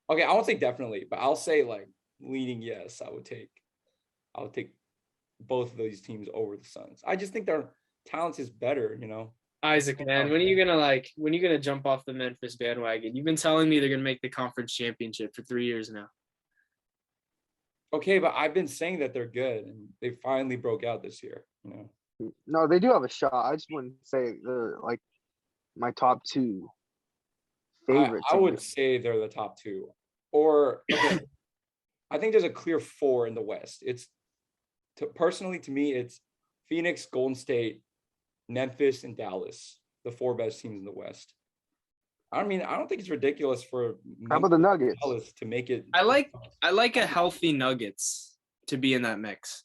Okay, I won't say definitely, but I'll say like leaning yes. I would take both of these teams over the Suns. I just think their talent is better, Isaac, man, when are you gonna jump off the Memphis bandwagon? You've been telling me they're gonna make the conference championship for 3 years now. Okay, but I've been saying that they're good, and they finally broke out this year. No, they do have a shot. I just wouldn't say they're like my top two favorite I would teams. say they're the top two. Or okay, I think there's a clear four in the West. Personally to me, it's Phoenix, Golden State, Memphis, and Dallas, the four best teams in the West. I mean, I don't think it's ridiculous for How about the Nuggets? Dallas to make it. I like a healthy Nuggets to be in that mix.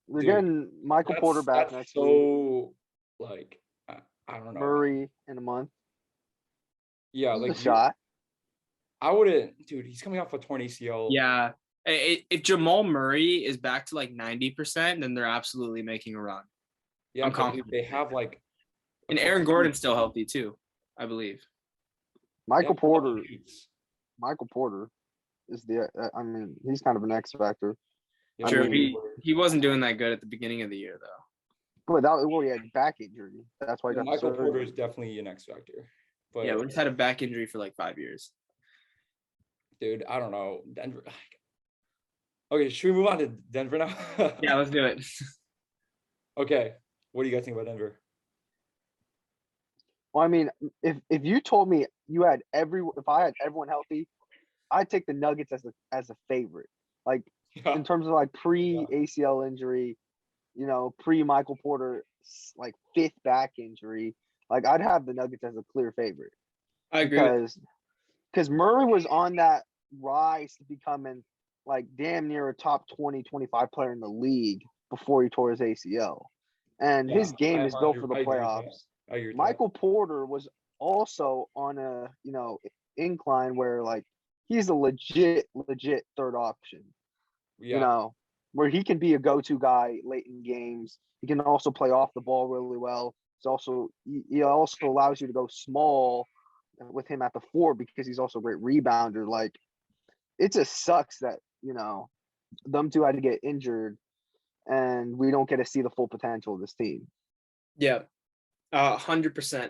We're Dude, getting Michael Porter back next week. So, like, I don't know. Murray in a month. Yeah, This is like a shot. I wouldn't, dude. He's coming off a torn ACL. Yeah. If Jamal Murray is back to like 90%, then they're absolutely making a run. Yeah, I'm but confident. they have like, And Aaron Gordon's still healthy too, I believe. Michael Yeah, Porter. Michael Porter is I mean, he's kind of an X factor. Yeah, Sure, mean- he wasn't doing that good at the beginning of the year though. But he had back injury. That's why he got Michael the Porter surgery. is definitely an X factor. But Yeah, we just had a back injury for like 5 years. dude, I don't know. Denver. Okay, should we move on to Denver now? Yeah, let's do it. Okay. What do you guys think about Denver? Well, I mean, if you told me if I had everyone healthy, I'd take the Nuggets as a favorite. Like Yeah. in terms of like pre ACL injury, pre Michael Porter like fifth back injury, like I'd have the Nuggets as a clear favorite. I agree. Because Murray was on that rise to becoming like damn near a top 20, 25 player in the league before he tore his ACL. And his game is built for the playoffs. I agree with Michael Porter was also on a, incline where like he's a legit third option. that. Where he can be a go-to guy late in games. He can also play off the ball really well. He also allows you to go small with him at the four because he's also a great rebounder. Like it just sucks that, them two had to get injured and we don't get to see the full potential of this team. Yeah. 100%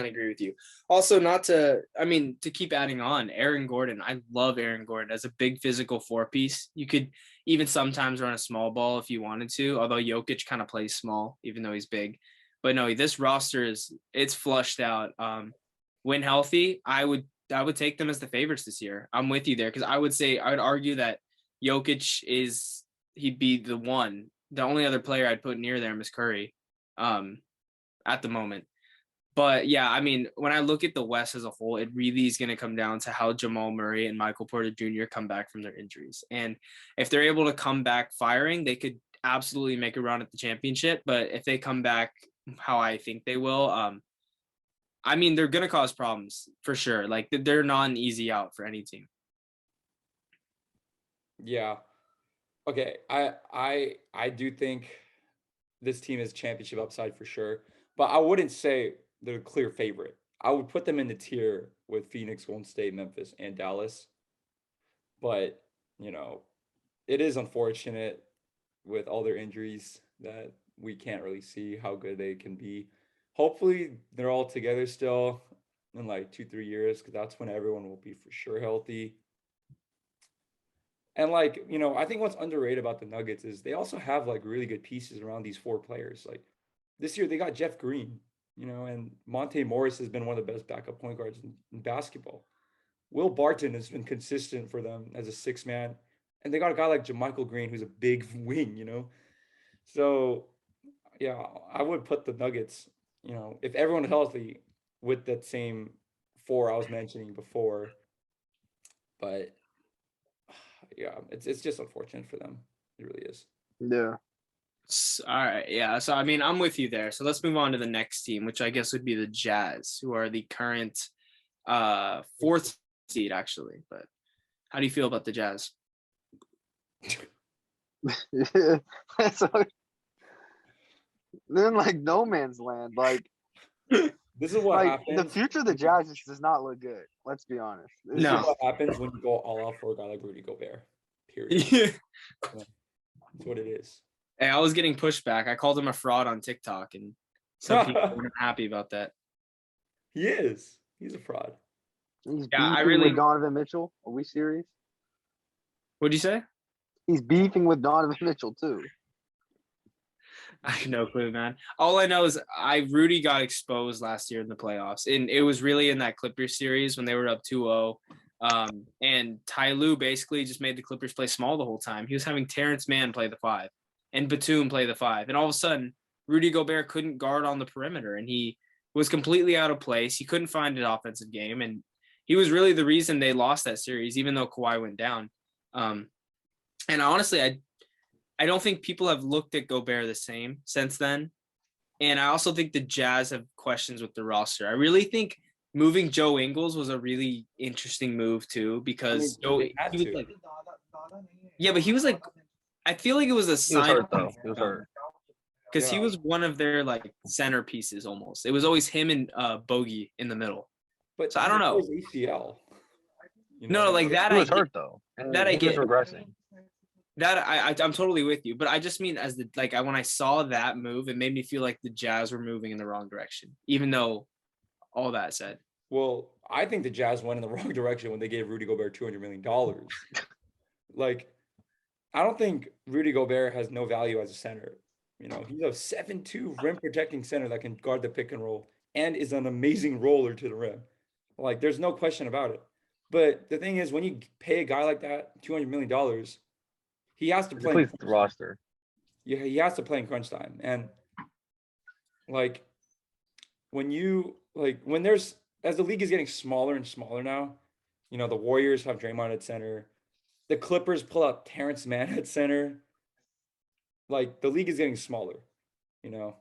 agree with you. Also, to keep adding on, Aaron Gordon. I love Aaron Gordon as a big physical four-piece. You could even sometimes run a small ball if you wanted to, although Jokic kind of plays small, even though he's big. But no, this roster it's flushed out. When healthy, I would take them as the favorites this year. I'm with you there because I would argue that Jokic he'd be the one. The only other player I'd put near them is Curry. At the moment. But yeah, I mean, when I look at the West as a whole, it really is going to come down to how Jamal Murray and Michael Porter Jr. come back from their injuries. And if they're able to come back firing, they could absolutely make a run at the championship. But if they come back how I think they will, they're going to cause problems for sure. Like they're not an easy out for any team. Yeah. Okay. I do think this team is championship upside for sure. But I wouldn't say they're a clear favorite. I would put them in the tier with Phoenix, Golden State, Memphis, and Dallas. But, it is unfortunate with all their injuries that we can't really see how good they can be. Hopefully, they're all together still in like 2-3 years because that's when everyone will be for sure healthy. And I think what's underrated about the Nuggets is they also have like really good pieces around these four players. Like this year they got Jeff Green, and Monte Morris has been one of the best backup point guards in basketball. Will Barton has been consistent for them as a six man. And they got a guy like JaMychal Green, who's a big wing, So yeah, I would put the Nuggets, if everyone's healthy with that same four I was mentioning before. But yeah, it's just unfortunate for them. It really is. Yeah. All right. Yeah. So, I'm with you there. So let's move on to the next team, which I guess would be the Jazz, who are the current fourth seed, actually. But how do you feel about the Jazz? Yeah. They're in like no man's land. Like, this is what happens. The future of the Jazz just does not look good. Let's be honest. This is what happens when you go all out for a guy like Rudy Gobert. Period. Yeah. That's what it is. Hey, I was getting pushback. I called him a fraud on TikTok, and some people weren't happy about that. He is. He's a fraud. He's beefing with Donovan Mitchell. Are we serious? What'd you say? He's beefing with Donovan Mitchell too. I have no clue, man. All I know is Rudy got exposed last year in the playoffs, and it was really in that Clippers series when they were up 2-0. And Ty Lue basically just made the Clippers play small the whole time. He was having Terrence Mann play the 5 and Batum play the 5. And all of a sudden, Rudy Gobert couldn't guard on the perimeter, and he was completely out of place. He couldn't find an offensive game, and he was really the reason they lost that series, even though Kawhi went down. And honestly, I don't think people have looked at Gobert the same since then. And I also think the Jazz have questions with the roster. I really think moving Joe Ingles was a really interesting move too, because he was like, yeah, but he was like, I feel like it was a sign. He was hurt though. He was hurt. Because he was one of their like centerpieces almost. It was always him and Bogey in the middle. But so I don't know. ACL. No, like that. He was hurt though. That I get. Regressing. That I'm totally with you, but I just mean as the like when I saw that move, it made me feel like the Jazz were moving in the wrong direction. Even though all that said. Well, I think the Jazz went in the wrong direction when they gave Rudy Gobert $200 million. Like, I don't think Rudy Gobert has no value as a center. You know, he's a 7'2" rim protecting center that can guard the pick and roll and is an amazing roller to the rim. Like, there's no question about it. But the thing is, when you pay a guy like that $200 million, he has to play the roster. Yeah, he has to play in crunch time. And like when there's as the league is getting smaller and smaller now, you know, the Warriors have Draymond at center. The Clippers pull out Terrence Mann at center. Like the league is getting smaller, you know,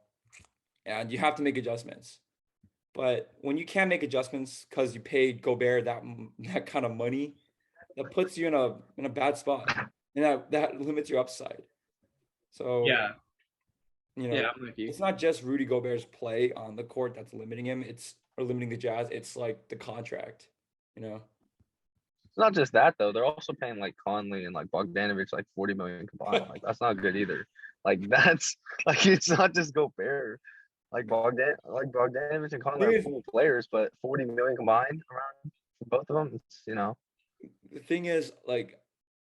and you have to make adjustments. But when you can't make adjustments because you paid Gobert that kind of money, that puts you in a bad spot. And that limits your upside. So yeah, you know, I'm with you. It's not just Rudy Gobert's play on the court that's limiting him. Or limiting the Jazz. It's like the contract, you know. It's not just that though. They're also paying like Conley and like Bogdanovich like $40 million combined. Like that's not good either. Like that's like it's not just Gobert. Like Bogdanovich and Conley are cool players, but $40 million combined around both of them. It's, you know. The thing is, like,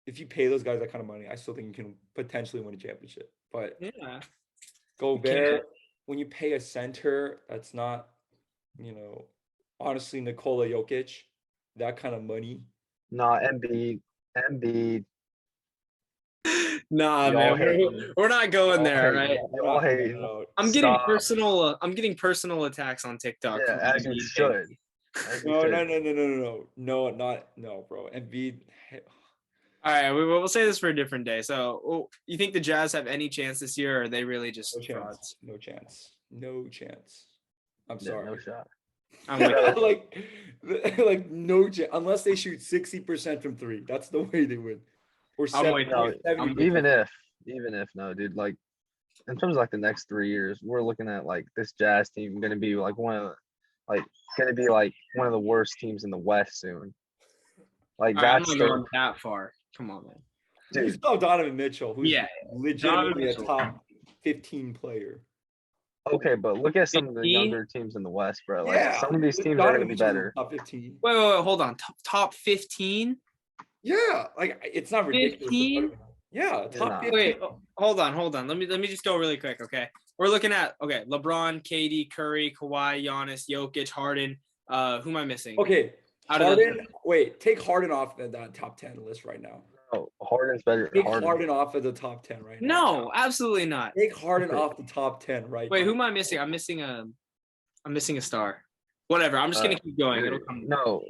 if you pay those guys that kind of money, I still think you can potentially win a championship. But yeah, Gobert, when you pay a center that's not, you know, honestly, Nikola Jokic, that kind of money. Nah, Embiid. Nah, man, we're not going there, right? I'm getting personal. I'm getting personal attacks on TikTok. Yeah, as you should. No, bro. Embiid. All right, we'll say this for a different day. So, you think the Jazz have any chance this year, or are they really just frauds? No chance. I'm sorry. No shot. like no chance unless they shoot 60% from 3. That's the way they win. Or 70%. Even if no, dude. Like in terms of like the next 3 years, we're looking at like this Jazz team going to be like one of the worst teams in the West soon. Like that's I'm not going that far. Come on, man. Dude, you saw Donovan Mitchell, who's legitimately a top 15 player. Okay, but look at some of the younger teams in the West, bro. Like some of these teams are going to be better. Top 15. Wait, hold on. Top 15? Yeah, like it's not ridiculous. 15? Yeah, top 15. Wait, hold on. Let me just go really quick, okay? We're looking at LeBron, KD, Curry, Kawhi, Giannis, Jokic, Harden. Who am I missing? Okay. Harden, take Harden off that top 10 list right now. Oh, Harden's better. Take Harden off of the top 10 right now. No, absolutely not. Take Harden off the top 10 right now. Wait, who am I missing? I'm missing a star. Whatever. I'm just gonna keep going. It'll come. No,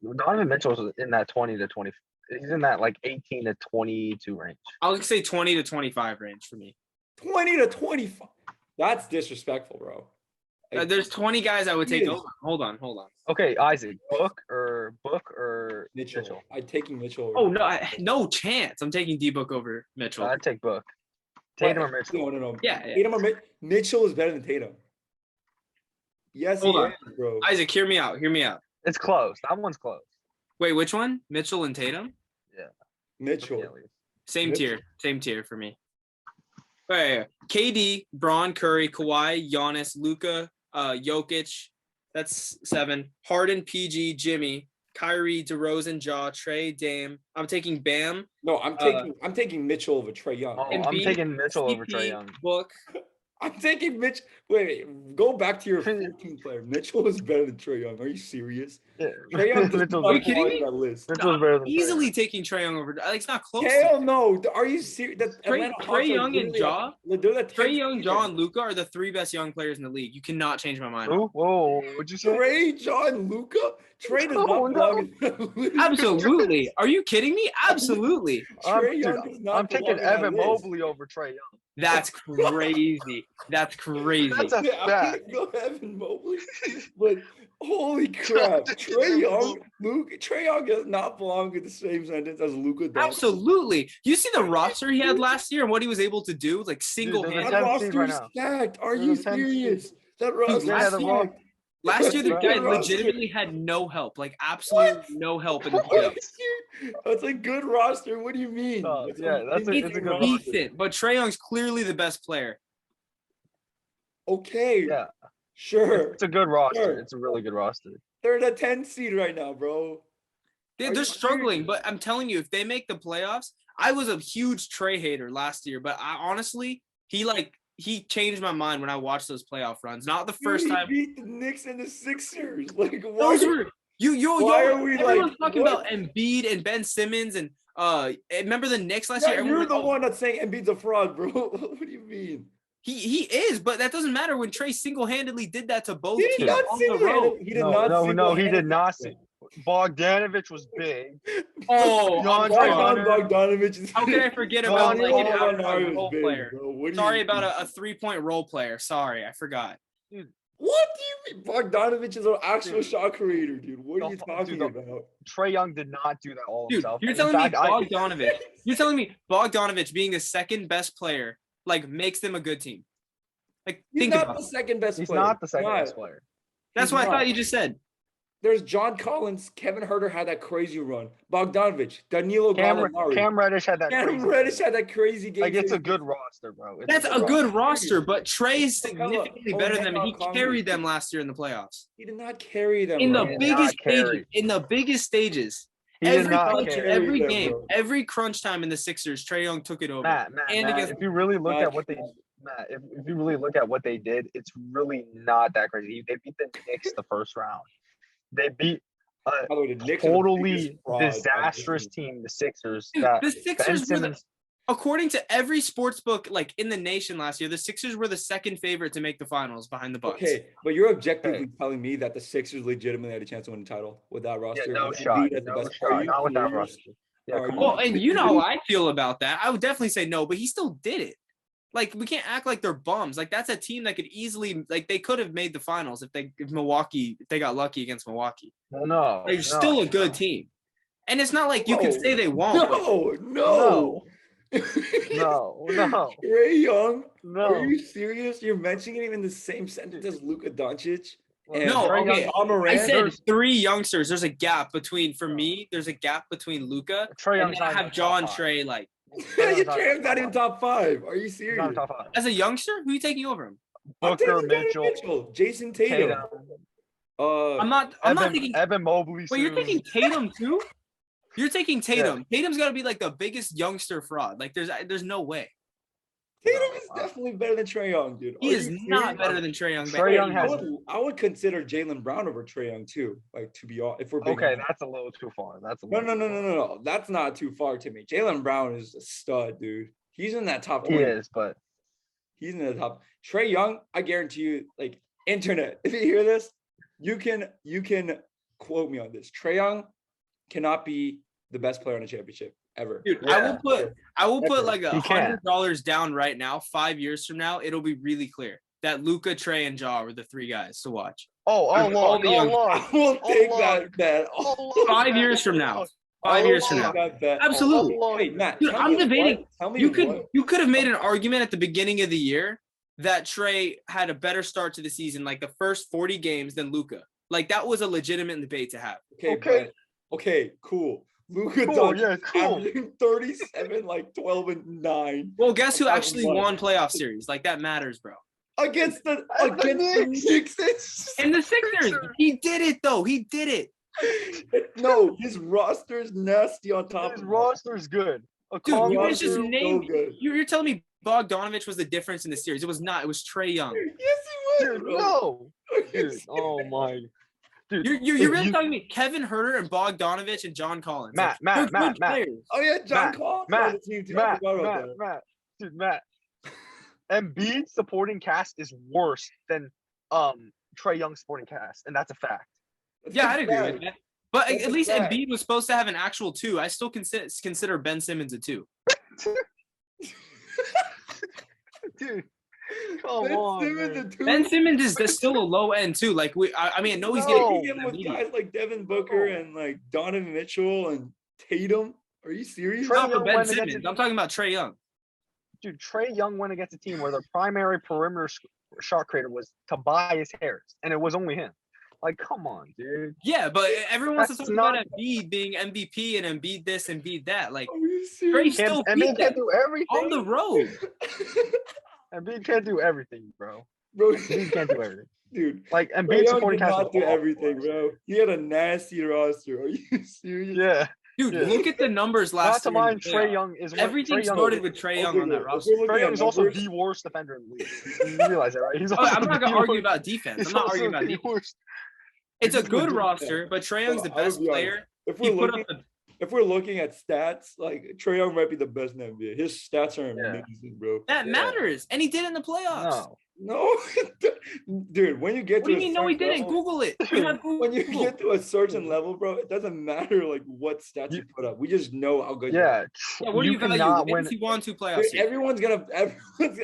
Donovan Mitchell's in that 20 to 20. He's in that like 18 to 22 range. I'll say 20 to 25 range for me. 20 to 25. That's disrespectful, bro. There's 20 guys I would take over. Hold on. Okay, Isaac, Book or Mitchell? I'm taking Mitchell. Oh no, no chance. I'm taking D-Book over Mitchell. I'd take Book. Tatum or Mitchell? No. Yeah. Tatum or Mitchell is better than Tatum. Yes, Hold on, bro. Isaac, hear me out. It's close. That one's close. Wait, which one? Mitchell and Tatum? Yeah. Mitchell. Same tier for me. Wait. KD, Braun, Curry, Kawhi, Giannis, Luka, Jokic. That's 7. Harden, PG, Jimmy, Kyrie, DeRozan, Ja, Trae, Dame. I'm taking Bam. No, I'm taking Mitchell over Trae Young. Oh, I'm taking Mitchell over Trae Young. Book, I'm taking Mitch. Wait, go back to your 14 player. Mitchell is better than Trae Young. Are you serious? Yeah. Trae Young does Mitchell's not Are you kidding belong me? on that list. Mitchell's better than Trae Easily Young. taking Trae Young over. Like, it's not close. Hell no. Are you serious? That Trae Atlanta Hawks are Young and literally Ja. they're the Trey 10th Young, seed Ja, right and Luca are the three best young players in the league. You cannot change my mind. Who? Whoa, what'd you say? Trae, John, Luca. Trae does No, not belong in that list. Absolutely. Are you kidding me? Absolutely. Trae Young does not I'm taking belong in that Evan list. Mobley over Trae Young. That's crazy. That's crazy. That's a Yeah, I'm fact. gonna go Evan Mobley, but holy crap, Trae Young does not belong in the same sentence as Luca Doncic. Absolutely. You see the roster he had last year and what he was able to do, like single they're the That handed. 10th seed right roster's now. stacked. Are They're you the 10th seed. serious? That roster's last stacked. year- Last year, the Right. guy Good roster. legitimately had no help, like absolutely no help in the playoffs. That's a good roster. What do you mean? That's a It's good roster. decent, but Trae Young's clearly the best player. Okay, Yeah, sure. it's a good roster. Sure. It's a really good roster. They're the 10th seed right now, bro. Are They're you struggling, serious? but I'm telling you, if they make the playoffs, I was a huge Trae hater last year, but I honestly, he changed my mind when I watched those playoff runs. Not the first Dude, he time. beat the Knicks and the Sixers. Like, what? Those were Why are we everyone's like, talking what? about Embiid and Ben Simmons and remember the Knicks last Yeah, year? Everyone you're was the like, "Oh, one that's saying Embiid's a fraud, bro. What do you mean? he is, but that doesn't matter when Trae single-handedly did that to both He did teams not on the road. single-handed. He did not. No, he did single-handedly- not. Bogdanovich was big. Oh, I'm DeAndre sorry. Hunter. Bogdanovich is How can I forget John about like an Paul outside was role big, player? bro. What do Sorry you about mean? a 3-point role player. Sorry, I forgot. What do you mean? Bogdanovich is an actual Dude. shot creator, dude. What are you Dude, talking about? Trae Young did not do that all Dude, himself. you're And in telling me fact, Bogdanovich. You're telling me Bogdanovich being the second best player like makes them a good team. Like He's think not about the it. second best he's player. not the second Not. best player. That's He's what I not. thought you just said. There's John Collins. Kevin Herter had that crazy run. Bogdanovich, Danilo Gallinari. Cam Reddish had that Cam crazy Reddish game. had that crazy game. Like, it's a too. good roster, bro. It's That's a roster. good roster, but Trey is Capella. significantly Oh, better and than them. He Conley. carried them last year in the playoffs. He did not carry them. In the bro. did biggest not carry. stages. In the biggest stages. He did Every not crunch, carry every them, game, bro. every crunch time in the Sixers, Trae Young took it over. Matt, And against- if you really look Not at what they, Matt, if you really look at what they did, it's really not that crazy. They beat the Knicks the first round. They beat By the way, the Knicks are the totally biggest fraud I've disastrous seen. team, the Sixers. Dude, That the Ben Sixers were the, Simmons. according to every sports book like in the nation last year, the Sixers were the second favorite to make the finals behind the Bucks. Okay, but you're objectively Okay. telling me that the Sixers legitimately had a chance to win the title with that roster. Yeah, no with shot. Embiid as the No best- Are shot. you Not with that serious? roster. Yeah, Are come you Well, on. and you know how I feel about that. I would definitely say no, but he still did it. Like we can't act like they're bums. Like that's a team that could easily like they could have made the finals if they got lucky against Milwaukee. Well, no. They're still a good team. And it's not like you can No. say they won't. No. No, no. Trae Young. No. Are you serious? You're mentioning him in the same sentence as Luka Doncic. And No, Trae okay. Young- John I Morant. said three youngsters. There's a gap between there's a gap between Luca Trae and Young's then I not in have the John top five. Trey like Trae Young's not even top 5. Are you He's not serious? in top five. as a youngster. Who are you taking over him? I'm taking Booker, Donovan Mitchell, Jason Tatum. Tatum, I'm not thinking. Evan Mobley. Wait, you're soon. taking Tatum too? You're taking Tatum. Tatum's got to be like the biggest youngster fraud. Like there's no way. Tatum is definitely better than Trae Young, dude. He Are is you not serious? better than Trae Young. Trae Young I has- would consider Jaylen Brown over Trae Young too. Like to be honest, if we're being Okay, honest. that's a little too far. That's a No, little no. That's not too far to me. Jaylen Brown is a stud, dude. He's in that top He 20. is, but He's in the top. Trae Young, I guarantee you, like internet. If you hear this, you can quote me on this. Trae Young cannot be the best player on a championship ever. Dude, Yeah. I will put Ever. like He can. $100 down right now. 5 years from now, it'll be really clear that Luca, Trey, and Ja were the three guys to watch. all the young- I will take Oh, that bet. 5 years from now. 5 years from now. That bet. Absolutely. Wait, Matt. Dude, tell I'm me what- debating. Tell me You what. could have made an argument at the beginning of the year that Trey had a better start to the season, like the first 40 games than Luca. Like that was a legitimate debate to have. Okay, cool. Luka Cool, Doncic yeah, cool. averaging 37, like 12 and 9 Well, guess who That's actually fun. won playoff series? Like that matters, bro. against the Knicks. Knicks. And the Sixers, he did it though. He did it. No, his roster is nasty on top His of roster is good. Dude, you Roster guys just is so named. good. You're telling me Bogdanovich was the difference in the series. It was not. It was Trae Young. Yes, he was. Dude, Bro. no. Dude, Dude, oh my. Dude, You're really telling me Kevin Herter and Bogdanovich and John Collins? Matt, they're Matt, good Matt. players. Oh yeah, John Matt, Collins Matt, on the team too. I forgot about that. Matt. Dude, Matt. Embiid's supporting cast is worse than Trae Young's supporting cast, and that's a fact. Yeah, I'd agree with that. But That's at a least fact. Embiid was supposed to have an actual 2. I still consider Ben Simmons a 2. Dude, come Ben on, Simmons man. a 2. Ben Simmons is still a low end too. Like I mean, I know he's No. getting with guys like Devin Booker and like Donovan Mitchell and Tatum. Are you serious? Trae not for Young Ben went against Simmons. a- I'm talking about Trae Young. Dude, Trae Young went against a team where their primary perimeter shot creator was Tobias Harris, and it was only him. Like, come on, dude. Yeah, but everyone wants to That's talk about not- Embiid being MVP and Embiid this and Embiid that. Like Are you Trae serious? still Embiid beat can't them do everything. on the road. Embiid can't do everything, bro. Bro, Embiid can't do everything. dude. Like, Trae Embiid Young supporting did cast not is do awful, everything, bro. He had a nasty roster. Are you serious? Yeah. Dude, Yeah. look at the numbers Not last to year. in mind, the Trae playoffs. Young is Everything Trae Young, started with Trae Young Okay, on that if roster. we're looking Trae at Young is also numbers- the worst defender in the league. You realize that, right? He's also I'm not the gonna argue worst- about defense. he's I'm not also arguing about the defense. worst. It's a This is good legit, roster, yeah. but Trae Young's the Hold on, I best would be honest. player. If He we're put looking, up the if we're looking at stats, like Trae Young might be the best in the NBA. His stats are Yeah. amazing, bro. that Yeah. matters, and he did in the playoffs. No. No, dude. When you get What do to you a mean? No, he certain didn't. level- Google it. You have Google. when you get to a certain level, bro, it doesn't matter like what stats you put up. We just know how good. Yeah. Yeah, what do you value? cannot Wins, win. he won 2 playoffs. Dude, series. everyone's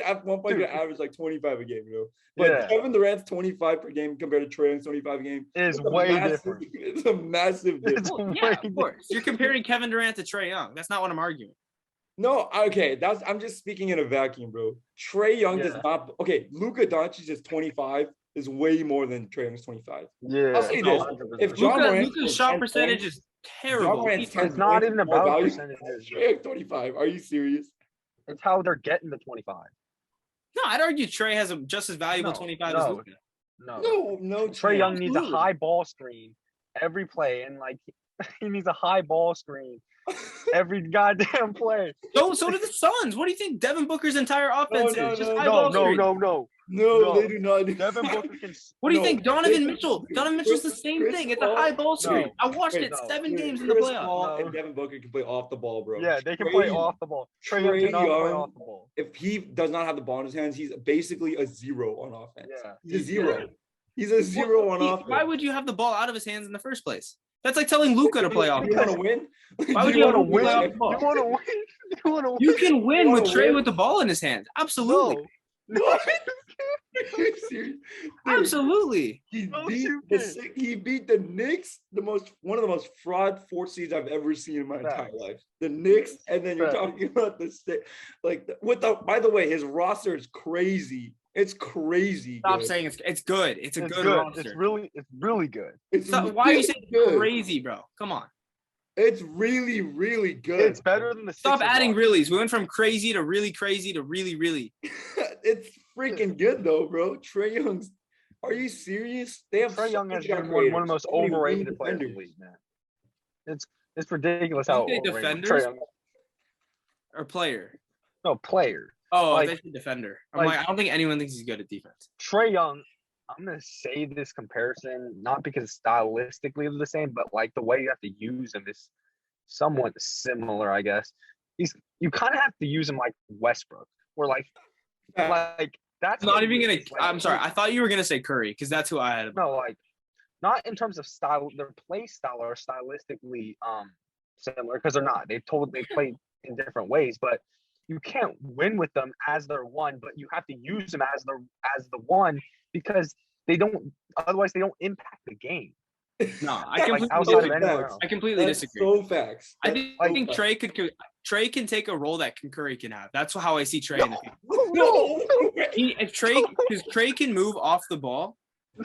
at one point Dude. gonna average like 25 a game, you know. But Yeah. Kevin Durant's 25 per game compared to Trae Young's 25 a game Is it's a way massive- different. It's a massive difference. It's Well, way yeah, of different. course. You're comparing Kevin Durant to Trae Young. That's not what I'm arguing. No, okay, I'm just speaking in a vacuum, bro. Trae Young does Yeah. not. Okay, Luka Doncic's 25 is way more than Trae Young's 25. Yeah. I'll say this. 100%. If John Morant Luka's is shot 10 percentage points, is terrible. Morant's He's 10 It's not points even more about value percentages. than Trae Young 25. Are you serious? It's how they're getting the 25. No, I'd argue Trae has a just as valuable No, 25 as no. Luka. No. Trae Young needs a Absolutely. high ball screen every play, and like he needs a high ball screen every goddamn play. So do the Suns. What do you think Devin Booker's entire offense no, is? Just no, high No, ball no, screen. no, no. No, No. they do not. Devin Booker can. What do you No, think, Donovan Chris- Mitchell? Donovan Mitchell's the same Chris thing. It's a Paul- high ball screen. No. I watched it No. 7 Dude, games in the Chris playoffs. Paul No. and Devin Booker can play off the ball, bro. Yeah, they can Trae- play off the ball. Trae Young Trae cannot play Young- off the ball. If he does not have the ball in his hands, he's basically a zero on offense. Yeah. He's a zero. He's a zero on offense. Why would you have the ball out of his hands in the first place? That's like telling Luka to play off. You want to win? Why would Do you wanna want to win? win? Off the ball? You want to win? You want to win? You can win You with wanna Trae win? with the ball in his hands. Absolutely. No. What? Are you serious? Dude, Absolutely. He No, beat you the can't. he beat the Knicks, one of the most fraud 4 seeds I've ever seen in my entire Facts. life. The Knicks, and then you're Facts. talking about the state. Like with the. By the way, his roster is crazy. It's crazy. Stop good. saying it's good. It's a It's good, good. roster. It's really good. It's Stop- why are you really saying good. crazy, bro? Come on. It's really, really good. It's better than the. Stop Sixers adding roster. reallys. We went from crazy to really really. It's freaking good though, bro. Trae Young's. Are you serious? They have Trae Young so has many been one of the creators, most so many overrated players in the defenders. league, man. It's ridiculous Did how you say overrated defenders? Trae Young. Or player. No, player. Oh, Like- I think defender. I'm like, I don't think anyone thinks he's good at defense. Trae Young, I'm gonna say this comparison not because stylistically they're the same, but like the way you have to use him is somewhat similar, I guess. You kind of have to use him like Westbrook, where like that's I'm not what even he gonna. is, like, I'm sorry. I thought you were gonna say Curry because that's who I had. No, like not in terms of style. Their play style are stylistically similar because they're not. They play in different ways, but you can't win with them as their one. But you have to use them as the one because they don't. Otherwise, they don't impact the game. No, I That's completely outside of disagree. anyone facts. else. I completely That's disagree. so facts. I That's think, so I think facts. Trae can take a role that Curry can have. That's how I see Trae in the future. No. If Trae, because Trae can move off the ball.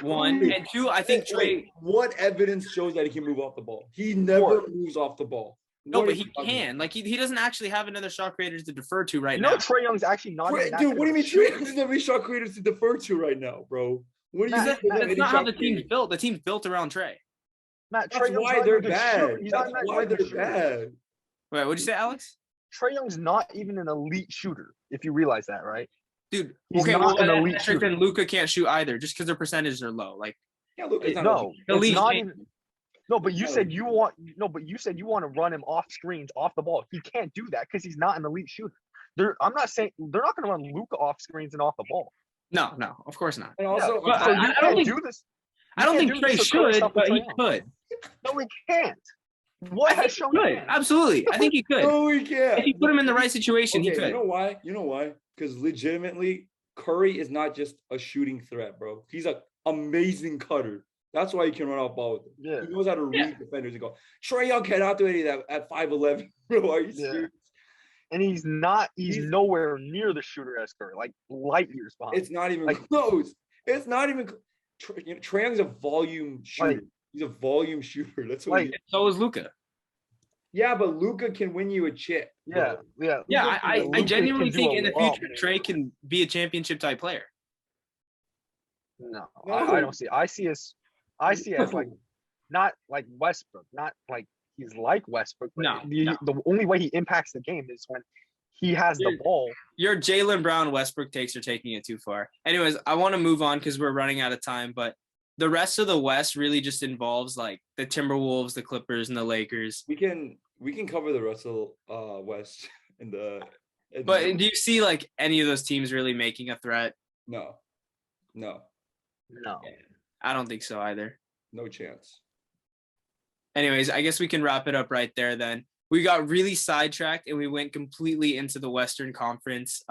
One and two, I think Trae. Wait, what evidence shows that he can move off the ball? He never moves off the ball. No, What but are he you talking can. Like he doesn't actually have another shot creator to defer to right You now. know, Trae Young's actually not. about? even that Dude, good what do you of a mean shooter. Trae doesn't have any shot creators to defer to right now, bro? What do you Matt, mean? Matt, That's not how the team's built. The team's built around Trae. Matt, That's Trae Young's why not they're even a good bad. shooter. He's not That's even that why good of a they're shooter. bad. Wait, what'd you say, Alex? Trae Young's not even an elite shooter. If you realize that, right? Dude, He's okay, not well, an elite shooter. then Luka can't shoot either, just because their percentages are low. Like, Yeah, Luka's not No, The it's league not can't- even. No, but you said you want to run him off screens, off the ball. He can't do that because he's not an elite shooter. I'm not saying they're not going to run Luka off screens and off the ball. no, of course not. And also, but So I you don't can't think- do this. I don't think do Trae this current should, stuff with but he Trae Young. could. No, he can't. What has shown? Good, absolutely. I think he could. no, we can't. If you put him in the right situation, he Okay, could. you know why? You know why? Because legitimately, Curry is not just a shooting threat, bro. He's an amazing cutter. That's why he can run off ball with him. Yeah. He knows how to read defenders and go. Trae Young cannot do any of that at 5'11". Bro, are you Yeah. serious? And he's not. He's nowhere near the shooter as Curry, like light years behind. It's not even Like- close. It's not even. Trae Young's a volume shooter. He's a volume shooter. That's what. Like- So is Luka. Yeah, but Luka can win you a chip. Yeah, yeah. Yeah, Luka I can genuinely do think a in the lot future more. Trae can be a championship type player. No, No. I don't see. I see as like No. not like Westbrook, not like he's like Westbrook. But No, the only way he impacts the game is when he has the ball. Your Jaylen Brown Westbrook takes are taking it too far. Anyways, I want to move on because we're running out of time. But the rest of the West really just involves like the Timberwolves, the Clippers, and the Lakers. We can cover the rest of West in the. But do you see like any of those teams really making a threat? No. I don't think so either. No chance. Anyways, I guess we can wrap it up right there then. We got really sidetracked and we went completely into the Western Conference,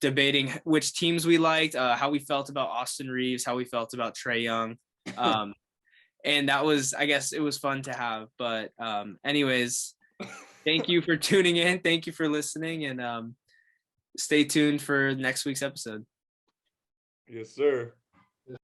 debating which teams we liked, how we felt about Austin Reaves, how we felt about Trae Young. And that was, I guess it was fun to have. But anyways, thank you for tuning in. Thank you for listening, and stay tuned for next week's episode. Yes, sir.